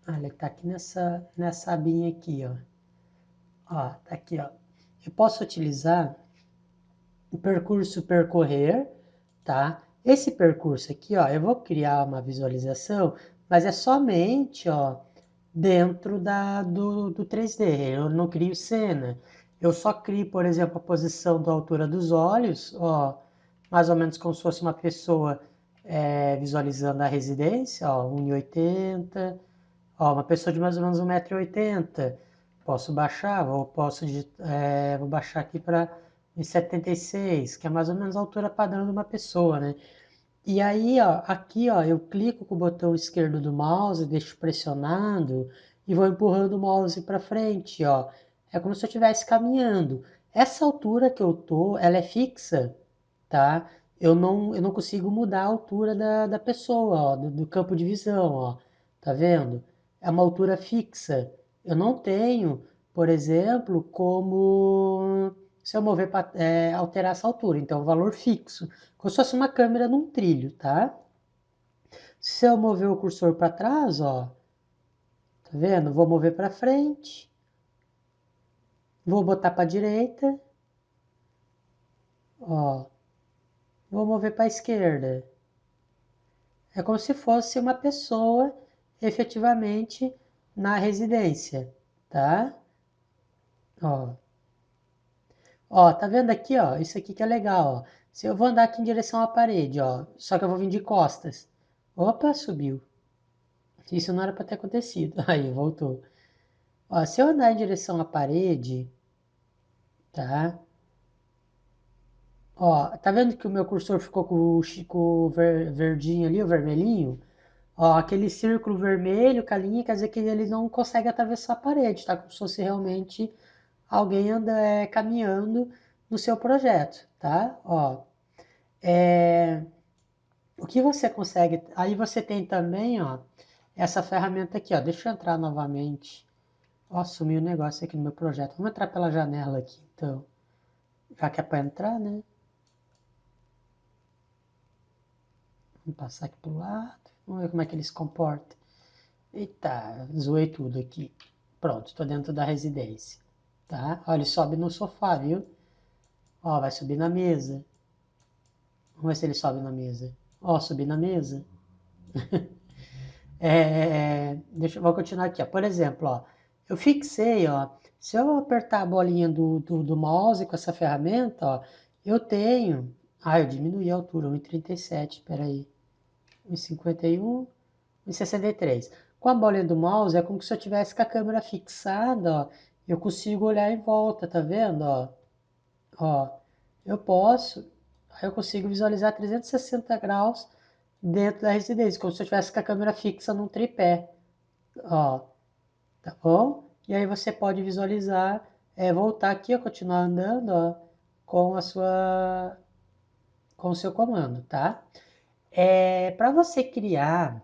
Ah, ele tá aqui nessa abinha aqui, ó. Ó, tá aqui, ó. Eu posso utilizar o percurso percorrer, tá? Esse percurso aqui, ó, eu vou criar uma visualização, mas é somente, ó, dentro do 3D. Eu não crio cena. Eu só crio, por exemplo, a posição da altura dos olhos, ó, mais ou menos como se fosse uma pessoa visualizando a residência, ó, 1,80. Ó, uma pessoa de mais ou menos 1,80 m. Posso baixar, vou baixar aqui para 1,76 m, que é mais ou menos a altura padrão de uma pessoa, né? E aí, ó, aqui, ó, eu clico com o botão esquerdo do mouse, deixo pressionado e vou empurrando o mouse para frente, ó. É como se eu estivesse caminhando. Essa altura que eu tô, ela é fixa, tá? Eu não consigo mudar a altura da pessoa, ó, do campo de visão, ó. Tá vendo? É uma altura fixa. Eu não tenho, por exemplo, como se eu mover para alterar essa altura. Então, valor fixo. Como se fosse uma câmera num trilho, tá? Se eu mover o cursor para trás, ó, tá vendo? Vou mover para frente, vou botar para direita, ó, vou mover para esquerda. É como se fosse uma pessoa efetivamente na residência, tá? Ó, ó, tá vendo aqui, ó? Isso aqui que é legal, ó. Se eu vou andar aqui em direção à parede, ó, só que eu vou vir de costas. Opa, subiu. Isso não era para ter acontecido. Aí, voltou. Ó, se eu andar em direção à parede, tá? Ó, tá vendo que o meu cursor ficou com o verdinho ali, o vermelhinho? Ó, aquele círculo vermelho com a linha quer dizer que ele não consegue atravessar a parede, tá? Como se fosse realmente alguém caminhando no seu projeto, tá? Ó, o que você consegue... Aí você tem também, ó, essa ferramenta aqui, ó. Deixa eu entrar novamente. Ó, sumiu o negócio aqui no meu projeto. Vamos entrar pela janela aqui, então. Já que é para entrar, né? Vamos passar aqui pro lado. Vamos ver como é que ele se comporta. Eita, zoei tudo aqui. Pronto, estou dentro da residência. Tá? Ó, ele sobe no sofá, viu? Ó, vai subir na mesa. Vamos ver se ele sobe na mesa. Ó, subir na mesa. Vou continuar aqui, ó. Por exemplo, ó, eu fixei, ó, se eu apertar a bolinha do mouse com essa ferramenta, ó, eu tenho... Ah, eu diminuí a altura, 1,37, peraí. 1,51, 1,63. Com a bolinha do mouse é como se eu tivesse com a câmera fixada, ó, eu consigo olhar em volta, tá vendo, ó? Ó, eu posso, aí eu consigo visualizar 360 graus dentro da residência, como se eu tivesse com a câmera fixa num tripé, ó, tá bom? E aí você pode visualizar, voltar aqui, ó, continuar andando, ó, com a sua, com o seu comando, tá? Para você criar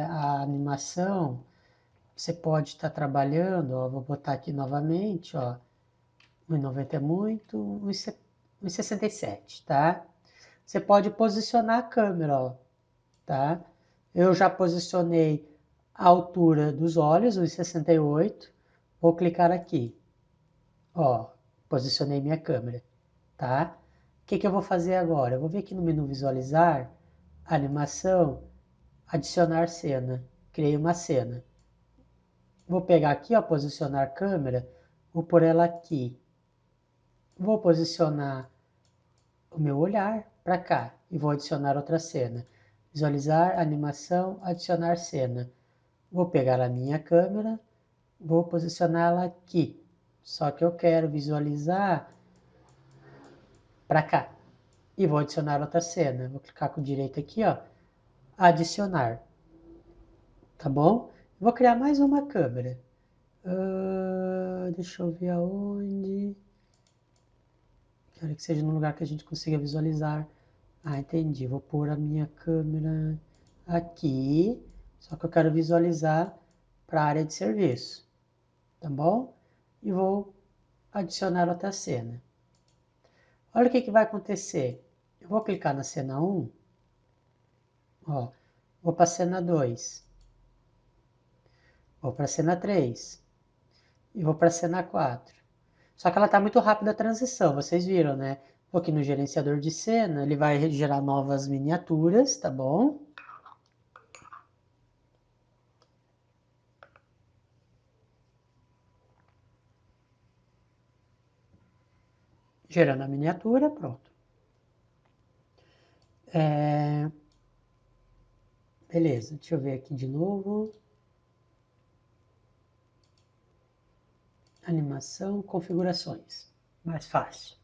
a animação, você pode estar trabalhando, ó, vou botar aqui novamente, ó, 1,90 é muito, 1,67, tá? Você pode posicionar a câmera, ó, tá? Eu já posicionei a altura dos olhos, 1,68. Vou clicar aqui, ó, posicionei minha câmera, tá? O que que eu vou fazer agora? Eu vou vir aqui no menu visualizar, animação, adicionar cena. Criei uma cena. Vou pegar aqui, ó, posicionar câmera, vou pôr ela aqui. Vou posicionar o meu olhar para cá e vou adicionar outra cena. Visualizar, animação, adicionar cena. Vou pegar a minha câmera, vou posicioná-la aqui. Só que eu quero visualizar para cá. E vou adicionar outra cena. Vou clicar com o direito aqui, ó. Adicionar. Tá bom? Vou criar mais uma câmera. Deixa eu ver aonde. Quero que seja num lugar que a gente consiga visualizar. Ah, entendi. Vou pôr a minha câmera aqui. Só que eu quero visualizar para a área de serviço. Tá bom? E vou adicionar outra cena. Olha o que vai acontecer. Eu vou clicar na cena 1. Ó, vou para a cena 2. Vou para a cena 3. E vou para a cena 4. Só que ela está muito rápida a transição, vocês viram, né? Vou aqui no gerenciador de cena, ele vai gerar novas miniaturas, tá bom? Gerando a miniatura, pronto. Beleza, deixa eu ver aqui de novo. Animação, configurações. Mais fácil.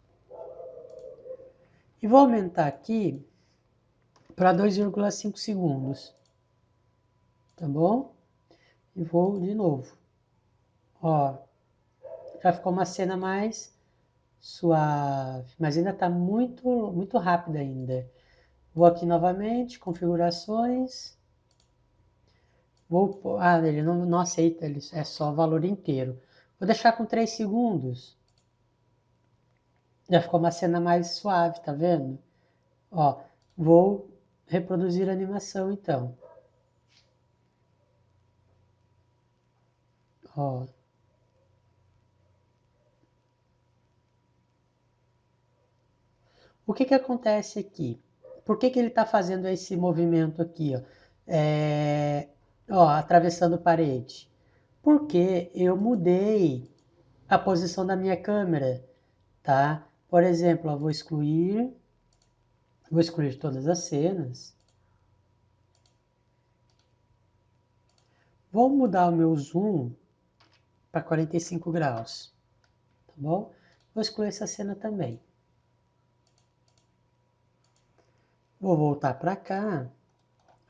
E vou aumentar aqui para 2,5 segundos. Tá bom? E vou de novo. Ó, já ficou uma cena mais suave, mas ainda está muito rápida ainda. Vou aqui novamente, configurações. Ele não aceita, ele é só valor inteiro. Vou deixar com 3 segundos. Já ficou uma cena mais suave, tá vendo? Ó, vou reproduzir a animação então. Ó. O que que acontece aqui? Por que que ele está fazendo esse movimento aqui, ó? Atravessando parede? Porque eu mudei a posição da minha câmera, tá? Por exemplo, eu vou excluir todas as cenas. Vou mudar o meu zoom para 45 graus, tá bom? Vou excluir essa cena também. Vou voltar para cá,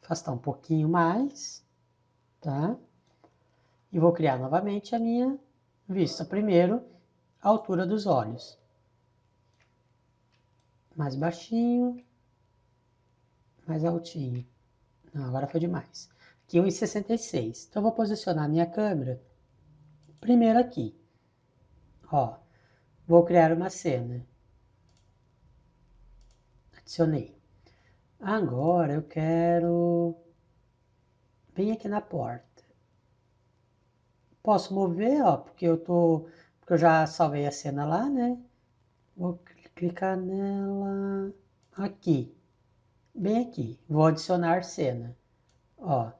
afastar um pouquinho mais, tá? E vou criar novamente a minha vista. Primeiro, a altura dos olhos. Mais baixinho, mais altinho. Não, agora foi demais. Aqui 1,66. Então, eu vou posicionar a minha câmera primeiro aqui. Ó, vou criar uma cena. Adicionei. Agora eu quero bem aqui na porta. Posso mover, ó, porque eu já salvei a cena lá, né? Vou clicar nela aqui, bem aqui. Vou adicionar cena. Ó,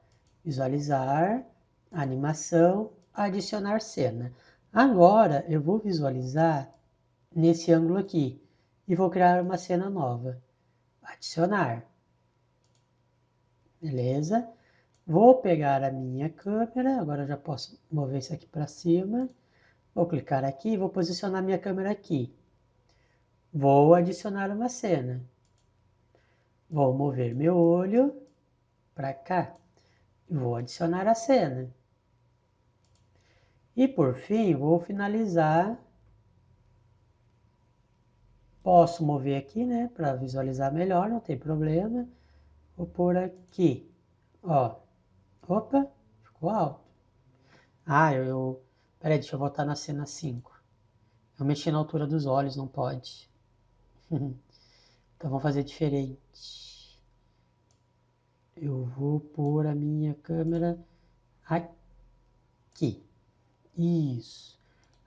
visualizar, animação, adicionar cena. Agora eu vou visualizar nesse ângulo aqui e vou criar uma cena nova. Adicionar. Beleza? Vou pegar a minha câmera, agora eu já posso mover isso aqui para cima. Vou clicar aqui, vou posicionar minha câmera aqui. Vou adicionar uma cena. Vou mover meu olho para cá. Vou adicionar a cena. E por fim, vou finalizar. Posso mover aqui, né, para visualizar melhor, não tem problema. Vou pôr aqui, ó. Opa, ficou alto. Ah, peraí, deixa eu voltar na cena 5. Eu mexi na altura dos olhos, não pode. Então vamos fazer diferente. Eu vou pôr a minha câmera aqui. Isso.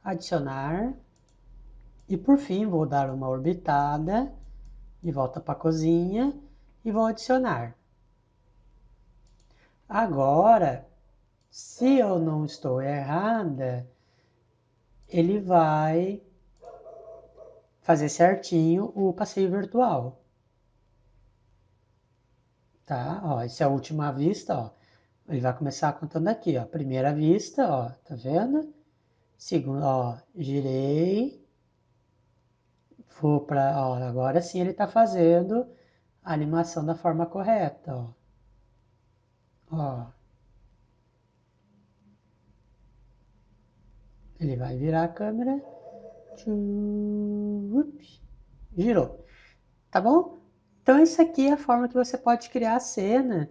Adicionar. E por fim, vou dar uma orbitada de volta para a cozinha e vou adicionar. Agora, se eu não estou errada, ele vai fazer certinho o passeio virtual. Tá? Ó, essa é a última vista, ó. Ele vai começar contando aqui, ó. Primeira vista, ó, tá vendo? Segunda, ó, girei. Vou para, ó, agora sim ele tá fazendo a animação da forma correta, ó. Ó. Ele vai virar a câmera. Girou. Tá bom? Então, isso aqui é a forma que você pode criar a cena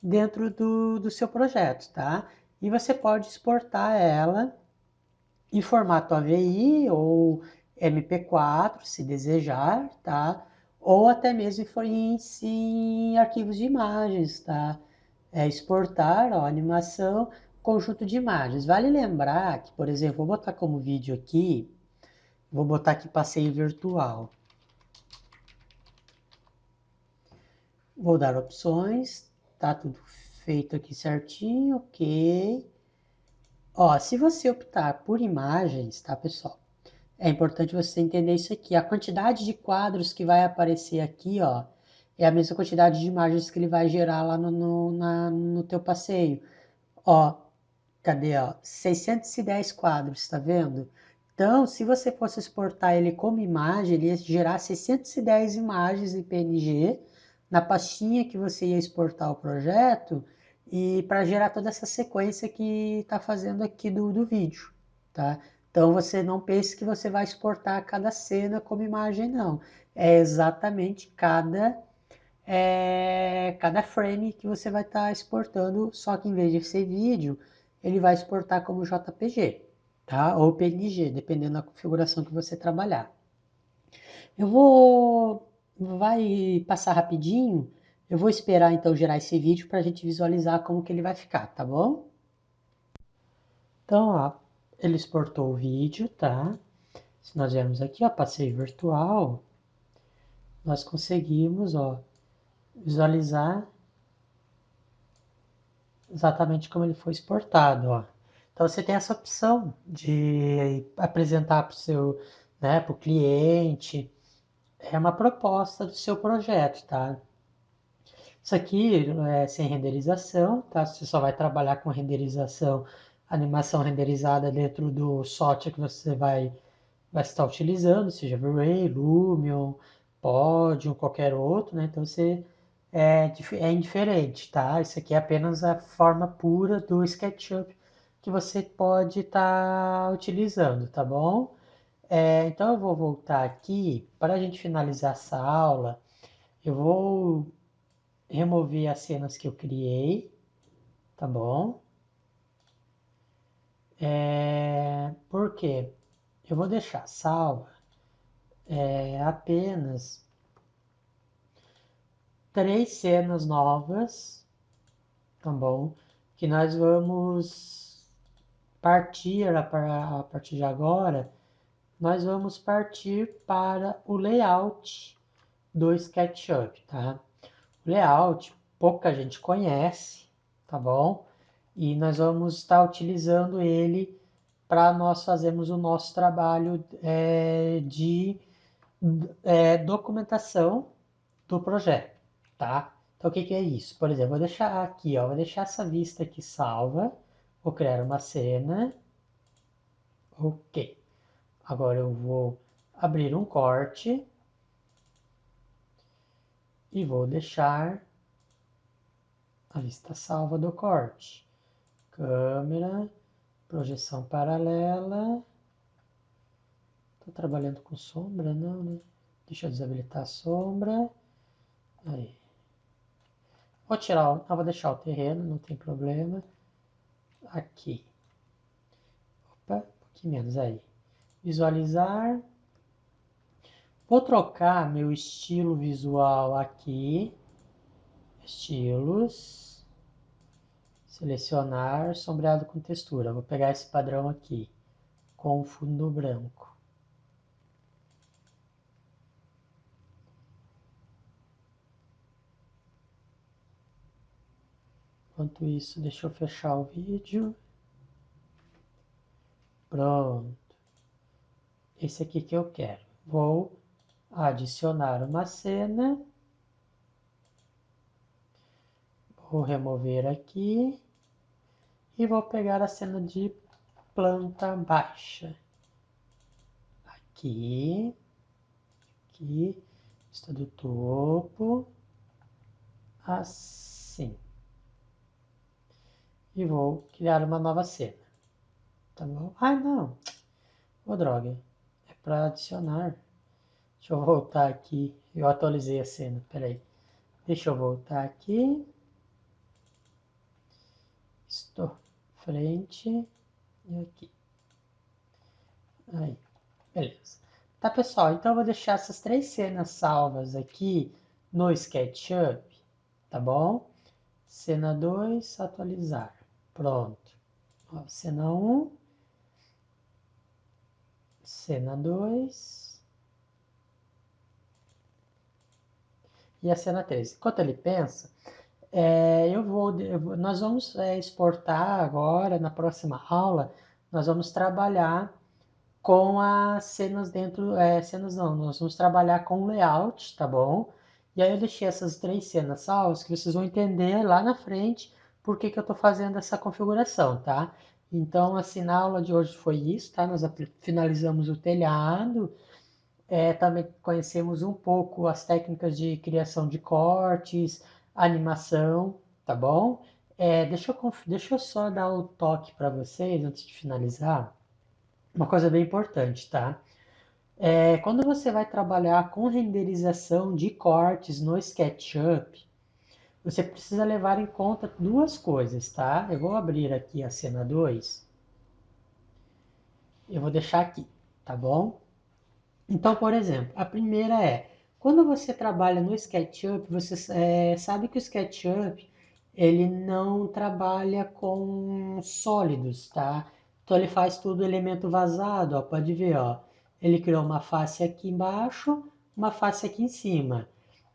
dentro do seu projeto, tá? E você pode exportar ela em formato AVI ou MP4, se desejar, tá? Ou até mesmo em arquivos de imagens, tá? Exportar, ó, animação, conjunto de imagens. Vale lembrar que, por exemplo, vou botar como vídeo aqui, vou botar aqui passeio virtual. Vou dar opções, tá tudo feito aqui certinho, ok. Ó, se você optar por imagens, tá, pessoal? É importante você entender isso aqui. A quantidade de quadros que vai aparecer aqui, ó, é a mesma quantidade de imagens que ele vai gerar lá no teu passeio. Ó, cadê, ó? 610 quadros, tá vendo? Então, se você fosse exportar ele como imagem, ele ia gerar 610 imagens em PNG na pastinha que você ia exportar o projeto e para gerar toda essa sequência que está fazendo aqui do vídeo, tá? Então, você não pense que você vai exportar cada cena como imagem, não. É exatamente cada frame que você vai estar exportando, só que em vez de ser vídeo, ele vai exportar como JPG, tá? Ou PNG, dependendo da configuração que você trabalhar. Vai passar rapidinho, eu vou esperar então gerar esse vídeo para a gente visualizar como que ele vai ficar, tá bom? Então, ó, ele exportou o vídeo, tá? Se nós viermos aqui, ó, passeio virtual, nós conseguimos, ó, visualizar exatamente como ele foi exportado, ó. Então você tem essa opção de apresentar para o seu, né, para o cliente. É uma proposta do seu projeto, tá? Isso aqui é sem renderização, tá? Você só vai trabalhar com renderização, animação renderizada dentro do software que você vai estar utilizando, seja V-Ray, Lumion, Podium, qualquer outro, né? Então é indiferente, tá? Isso aqui é apenas a forma pura do SketchUp que você pode estar utilizando, tá bom? Então eu vou voltar aqui para a gente finalizar essa aula. Eu vou remover as cenas que eu criei, tá bom? Por quê? Eu vou deixar salva apenas 3 cenas novas, tá bom? Que nós vamos partir a partir de agora, nós vamos partir para o layout do SketchUp, tá? O layout pouca gente conhece, tá bom? E nós vamos estar utilizando ele para nós fazermos o nosso trabalho de documentação do projeto, tá? Então, o que é isso? Por exemplo, vou deixar aqui, ó, vou deixar essa vista aqui salva, vou criar uma cena, ok. Agora eu vou abrir um corte e vou deixar a vista salva do corte. Câmera, projeção paralela. Estou trabalhando com sombra, não, né? Deixa eu desabilitar a sombra. Aí. Vou deixar o terreno, não tem problema. Aqui. Opa, um pouquinho menos aí. Visualizar. Vou trocar meu estilo visual aqui. Estilos. Selecionar, sombreado com textura. Vou pegar esse padrão aqui, com fundo branco. Enquanto isso, deixa eu fechar o vídeo. Pronto. Esse aqui que eu quero. Vou adicionar uma cena. Vou remover aqui. E vou pegar a cena de planta baixa. Aqui. Aqui. Vista do topo. Assim. E vou criar uma nova cena. Tá bom? Ai, não. Ô, droga. É para adicionar. Deixa eu voltar aqui. Eu atualizei a cena. Peraí. Deixa eu voltar aqui. Estou frente e aqui. Aí, beleza. Tá, pessoal? Então eu vou deixar essas 3 cenas salvas aqui no SketchUp, tá bom? Cena 2, atualizar. Pronto. Ó, cena 1, cena 2 e a cena 3. Enquanto ele pensa, nós vamos exportar agora, na próxima aula, nós vamos trabalhar com as cenas dentro, cenas não, nós vamos trabalhar com layout, tá bom? E aí eu deixei essas 3 cenas salvas que vocês vão entender lá na frente por que que eu estou fazendo essa configuração, tá? Então, assim, na aula de hoje foi isso, tá? Nós finalizamos o telhado, também conhecemos um pouco as técnicas de criação de cortes, animação, tá bom? Deixa eu só dar o toque para vocês antes de finalizar. Uma coisa bem importante, tá? Quando você vai trabalhar com renderização de cortes no SketchUp, você precisa levar em conta 2 coisas, tá? Eu vou abrir aqui a cena 2. Eu vou deixar aqui, tá bom? Então, por exemplo, a primeira quando você trabalha no SketchUp, você sabe que o SketchUp ele não trabalha com sólidos, tá? Então ele faz tudo elemento vazado, ó, pode ver, ó. Ele criou uma face aqui embaixo, uma face aqui em cima.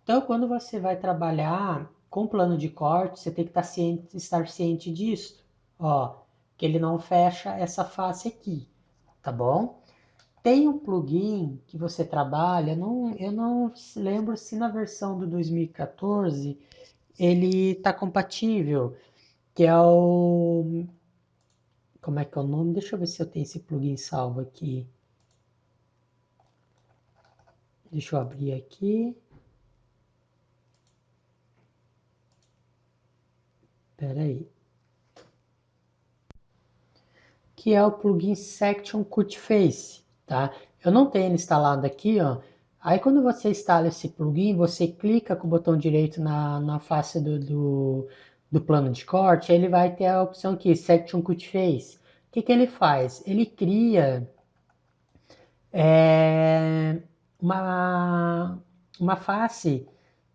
Então, quando você vai trabalhar com plano de corte, você tem que estar ciente disso, ó, que ele não fecha essa face aqui, tá bom? Tem um plugin que você trabalha, eu não lembro se na versão do 2014 ele está compatível, que é o... Como é que é o nome? Deixa eu ver se eu tenho esse plugin salvo aqui. Deixa eu abrir aqui. Espera aí. Que é o plugin Section Cut Face, tá? Eu não tenho ele instalado aqui, ó. Aí quando você instala esse plugin, você clica com o botão direito na face do plano de corte, aí ele vai ter a opção aqui, Section Cut Face. O que que ele faz? Ele cria é, uma, uma face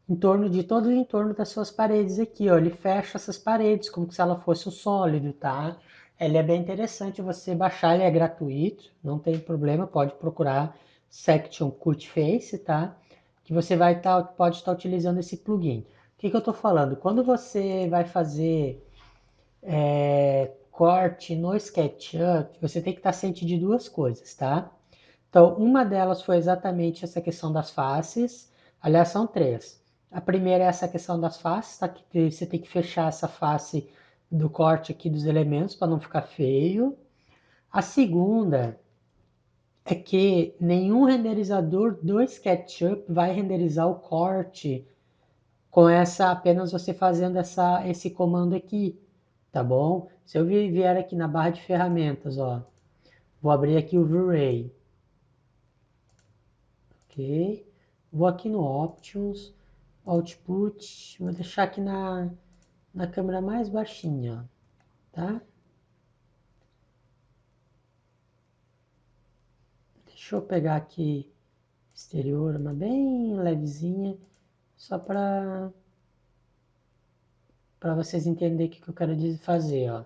em torno de todo o entorno das suas paredes aqui, ó. Ele fecha essas paredes como se ela fosse um sólido, tá? Ele é bem interessante você baixar, ele é gratuito, não tem problema, pode procurar Section Cut Face, tá? Que você pode estar utilizando esse plugin. O que eu estou falando? Quando você vai fazer corte no SketchUp, você tem que estar ciente de duas coisas, tá? Então, uma delas foi exatamente essa questão das faces. Aliás, são três. A primeira é essa questão das faces, tá? Que você tem que fechar essa face do corte aqui dos elementos para não ficar feio. A segunda é que nenhum renderizador do SketchUp vai renderizar o corte com essa apenas você fazendo esse comando aqui, tá bom? Se eu vier aqui na barra de ferramentas, ó, vou abrir aqui o V-Ray. Ok. Vou aqui no Options, Output, vou deixar aqui na câmera mais baixinha, tá? Deixa eu pegar aqui exterior, uma bem levezinha, só para vocês entenderem o que eu quero fazer, ó.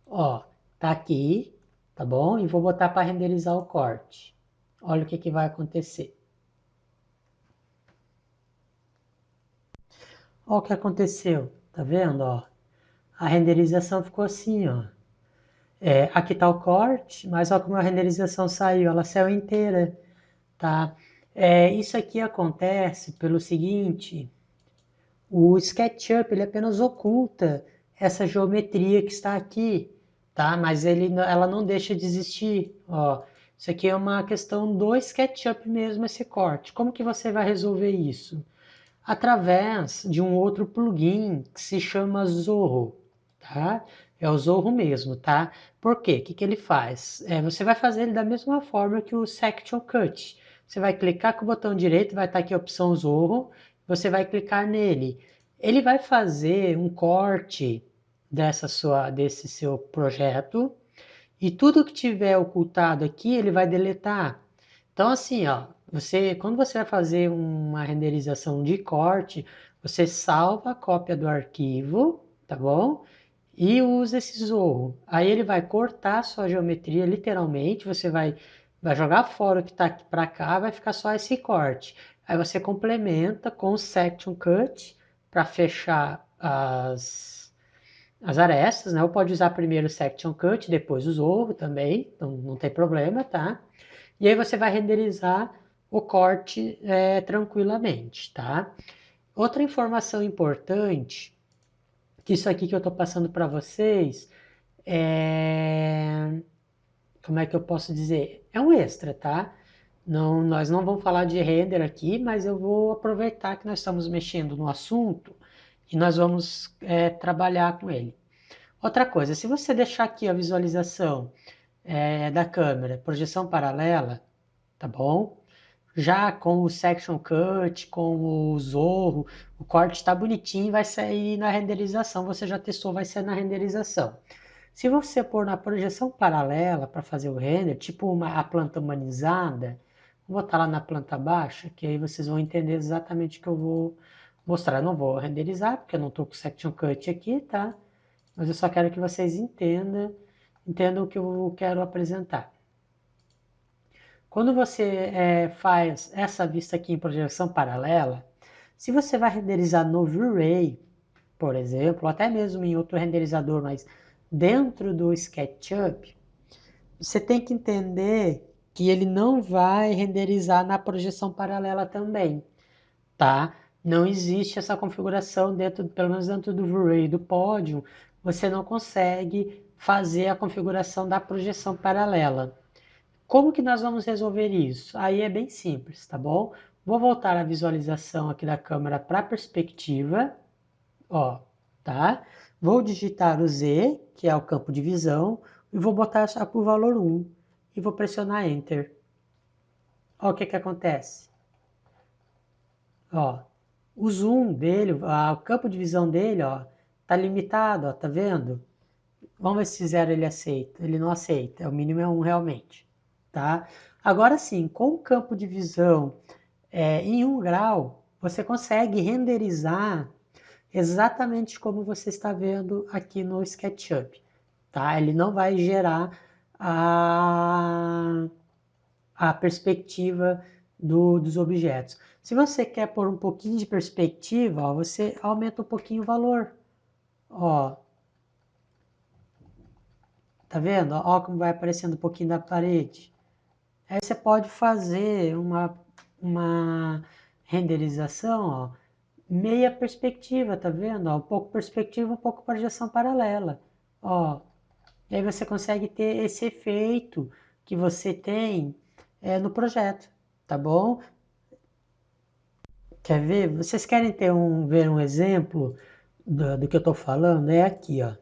Ó, tá aqui, tá bom? E vou botar para renderizar o corte. Olha o que vai acontecer. Olha o que aconteceu, tá vendo, ó? A renderização ficou assim, ó. Aqui está o corte, mas olha como a renderização saiu, ela saiu inteira, tá? Isso aqui acontece pelo seguinte, o SketchUp ele apenas oculta essa geometria que está aqui, tá? Mas ela não deixa de existir, ó. Isso aqui é uma questão do SketchUp mesmo, esse corte. Como que você vai resolver isso? Através de um outro plugin que se chama Zorro, tá? É o Zorro mesmo, tá? Por quê? O que ele faz? Você vai fazer ele da mesma forma que o Section Cut. Você vai clicar com o botão direito, vai estar aqui a opção Zorro, você vai clicar nele. Ele vai fazer um corte desse seu projeto e tudo que tiver ocultado aqui, ele vai deletar. Então, assim, ó, quando você vai fazer uma renderização de corte, você salva a cópia do arquivo, tá bom? E usa esse Zorro. Aí ele vai cortar a sua geometria, literalmente, vai jogar fora o que está aqui para cá, vai ficar só esse corte. Aí você complementa com o Section Cut para fechar as arestas, né? Ou pode usar primeiro o Section Cut, depois o Zorro também, então não tem problema, tá? E aí você vai renderizar o corte tranquilamente, tá? Outra informação importante, que isso aqui que eu estou passando para vocês, é... como é que eu posso dizer? É um extra, tá? Não, nós não vamos falar de render aqui, mas eu vou aproveitar que nós estamos mexendo no assunto e nós vamos trabalhar com ele. Outra coisa, se você deixar aqui a visualização da câmera, projeção paralela, tá bom? Já com o Section Cut, com o Zorro, o corte está bonitinho, vai sair na renderização. Você já testou, vai sair na renderização. Se você pôr na projeção paralela para fazer o render, tipo a planta humanizada, vou botar lá na planta baixa, que aí vocês vão entender exatamente o que eu vou mostrar. Eu não vou renderizar, porque eu não estou com o Section Cut aqui, tá? Mas eu só quero que vocês entendam o que eu quero apresentar. Quando você faz essa vista aqui em projeção paralela, se você vai renderizar no V-Ray, por exemplo, ou até mesmo em outro renderizador, mas dentro do SketchUp, você tem que entender que ele não vai renderizar na projeção paralela também, tá? Não existe essa configuração dentro, pelo menos dentro do V-Ray do Podium, você não consegue fazer a configuração da projeção paralela. Como que nós vamos resolver isso? Aí é bem simples, tá bom? Vou voltar a visualização aqui da câmera para a perspectiva, ó, tá? Vou digitar o Z, que é o campo de visão, e vou botar o valor 1 e vou pressionar Enter. Olha o que que acontece. Ó, o zoom dele, o campo de visão dele, ó, tá limitado, ó, tá vendo? Vamos ver se zero ele aceita. Ele não aceita, o mínimo é 1 realmente, tá? Agora sim, com o campo de visão em 1 grau, você consegue renderizar exatamente como você está vendo aqui no SketchUp, tá? Ele não vai gerar a, a perspectiva dos objetos. Se você quer pôr um pouquinho de perspectiva, ó, você aumenta um pouquinho o valor. Ó, tá vendo? Ó como vai aparecendo um pouquinho da parede. Aí você pode fazer uma renderização, ó, meia perspectiva, tá vendo? Ó, um pouco perspectiva, um pouco projeção paralela. Ó, e aí você consegue ter esse efeito que você tem no projeto, tá bom? Quer ver? Vocês querem ver um exemplo do que eu estou falando? É aqui, ó.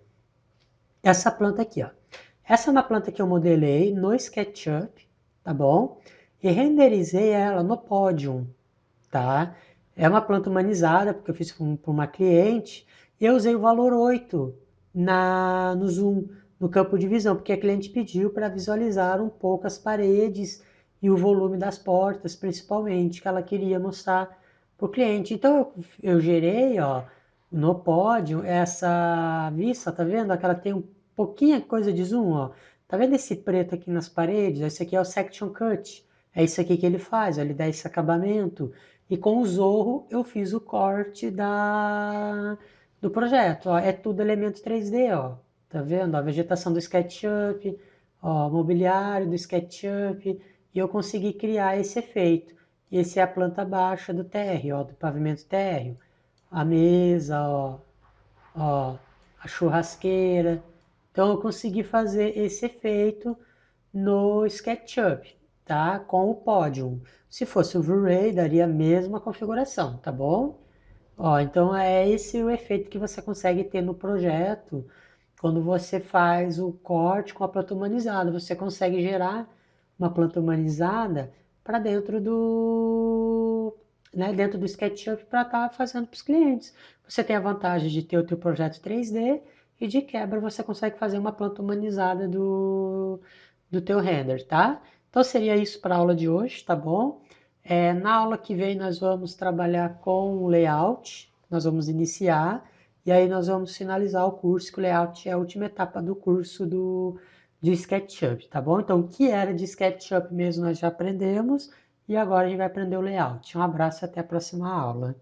Essa planta aqui, ó. Essa é uma planta que eu modelei no SketchUp, tá bom? E renderizei ela no Podium, tá? É uma planta humanizada, porque eu fiz para uma cliente, e eu usei o valor 8 no zoom, no campo de visão, porque a cliente pediu para visualizar um pouco as paredes e o volume das portas, principalmente, que ela queria mostrar para o cliente. Então eu gerei, ó, no pódio essa vista, tá vendo? Aquela tem um pouquinho coisa de zoom, ó. Tá vendo esse preto aqui nas paredes? Esse aqui é o section cut. É isso aqui que ele faz, ó, ele dá esse acabamento. E com o Zorro eu fiz o corte do projeto. Ó. É tudo elemento 3D, ó. Tá vendo? A vegetação do SketchUp, ó, mobiliário do SketchUp. E eu consegui criar esse efeito. E esse é a planta baixa do térreo, ó, do pavimento térreo. A mesa, ó, a churrasqueira. Então eu consegui fazer esse efeito no SketchUp, tá? Com o Podium. Se fosse o V-Ray, daria a mesma configuração, tá bom? Ó, então é esse o efeito que você consegue ter no projeto quando você faz o corte com a planta humanizada. Você consegue gerar uma planta humanizada para dentro do SketchUp para estar fazendo para os clientes. Você tem a vantagem de ter o teu projeto 3D e de quebra você consegue fazer uma planta humanizada do teu render, tá? Então seria isso para a aula de hoje, tá bom? Na aula que vem nós vamos trabalhar com o layout, nós vamos iniciar, e aí nós vamos finalizar o curso, que o layout é a última etapa do curso de SketchUp, tá bom? Então o que era de SketchUp mesmo nós já aprendemos, e agora a gente vai aprender o layout. Um abraço e até a próxima aula.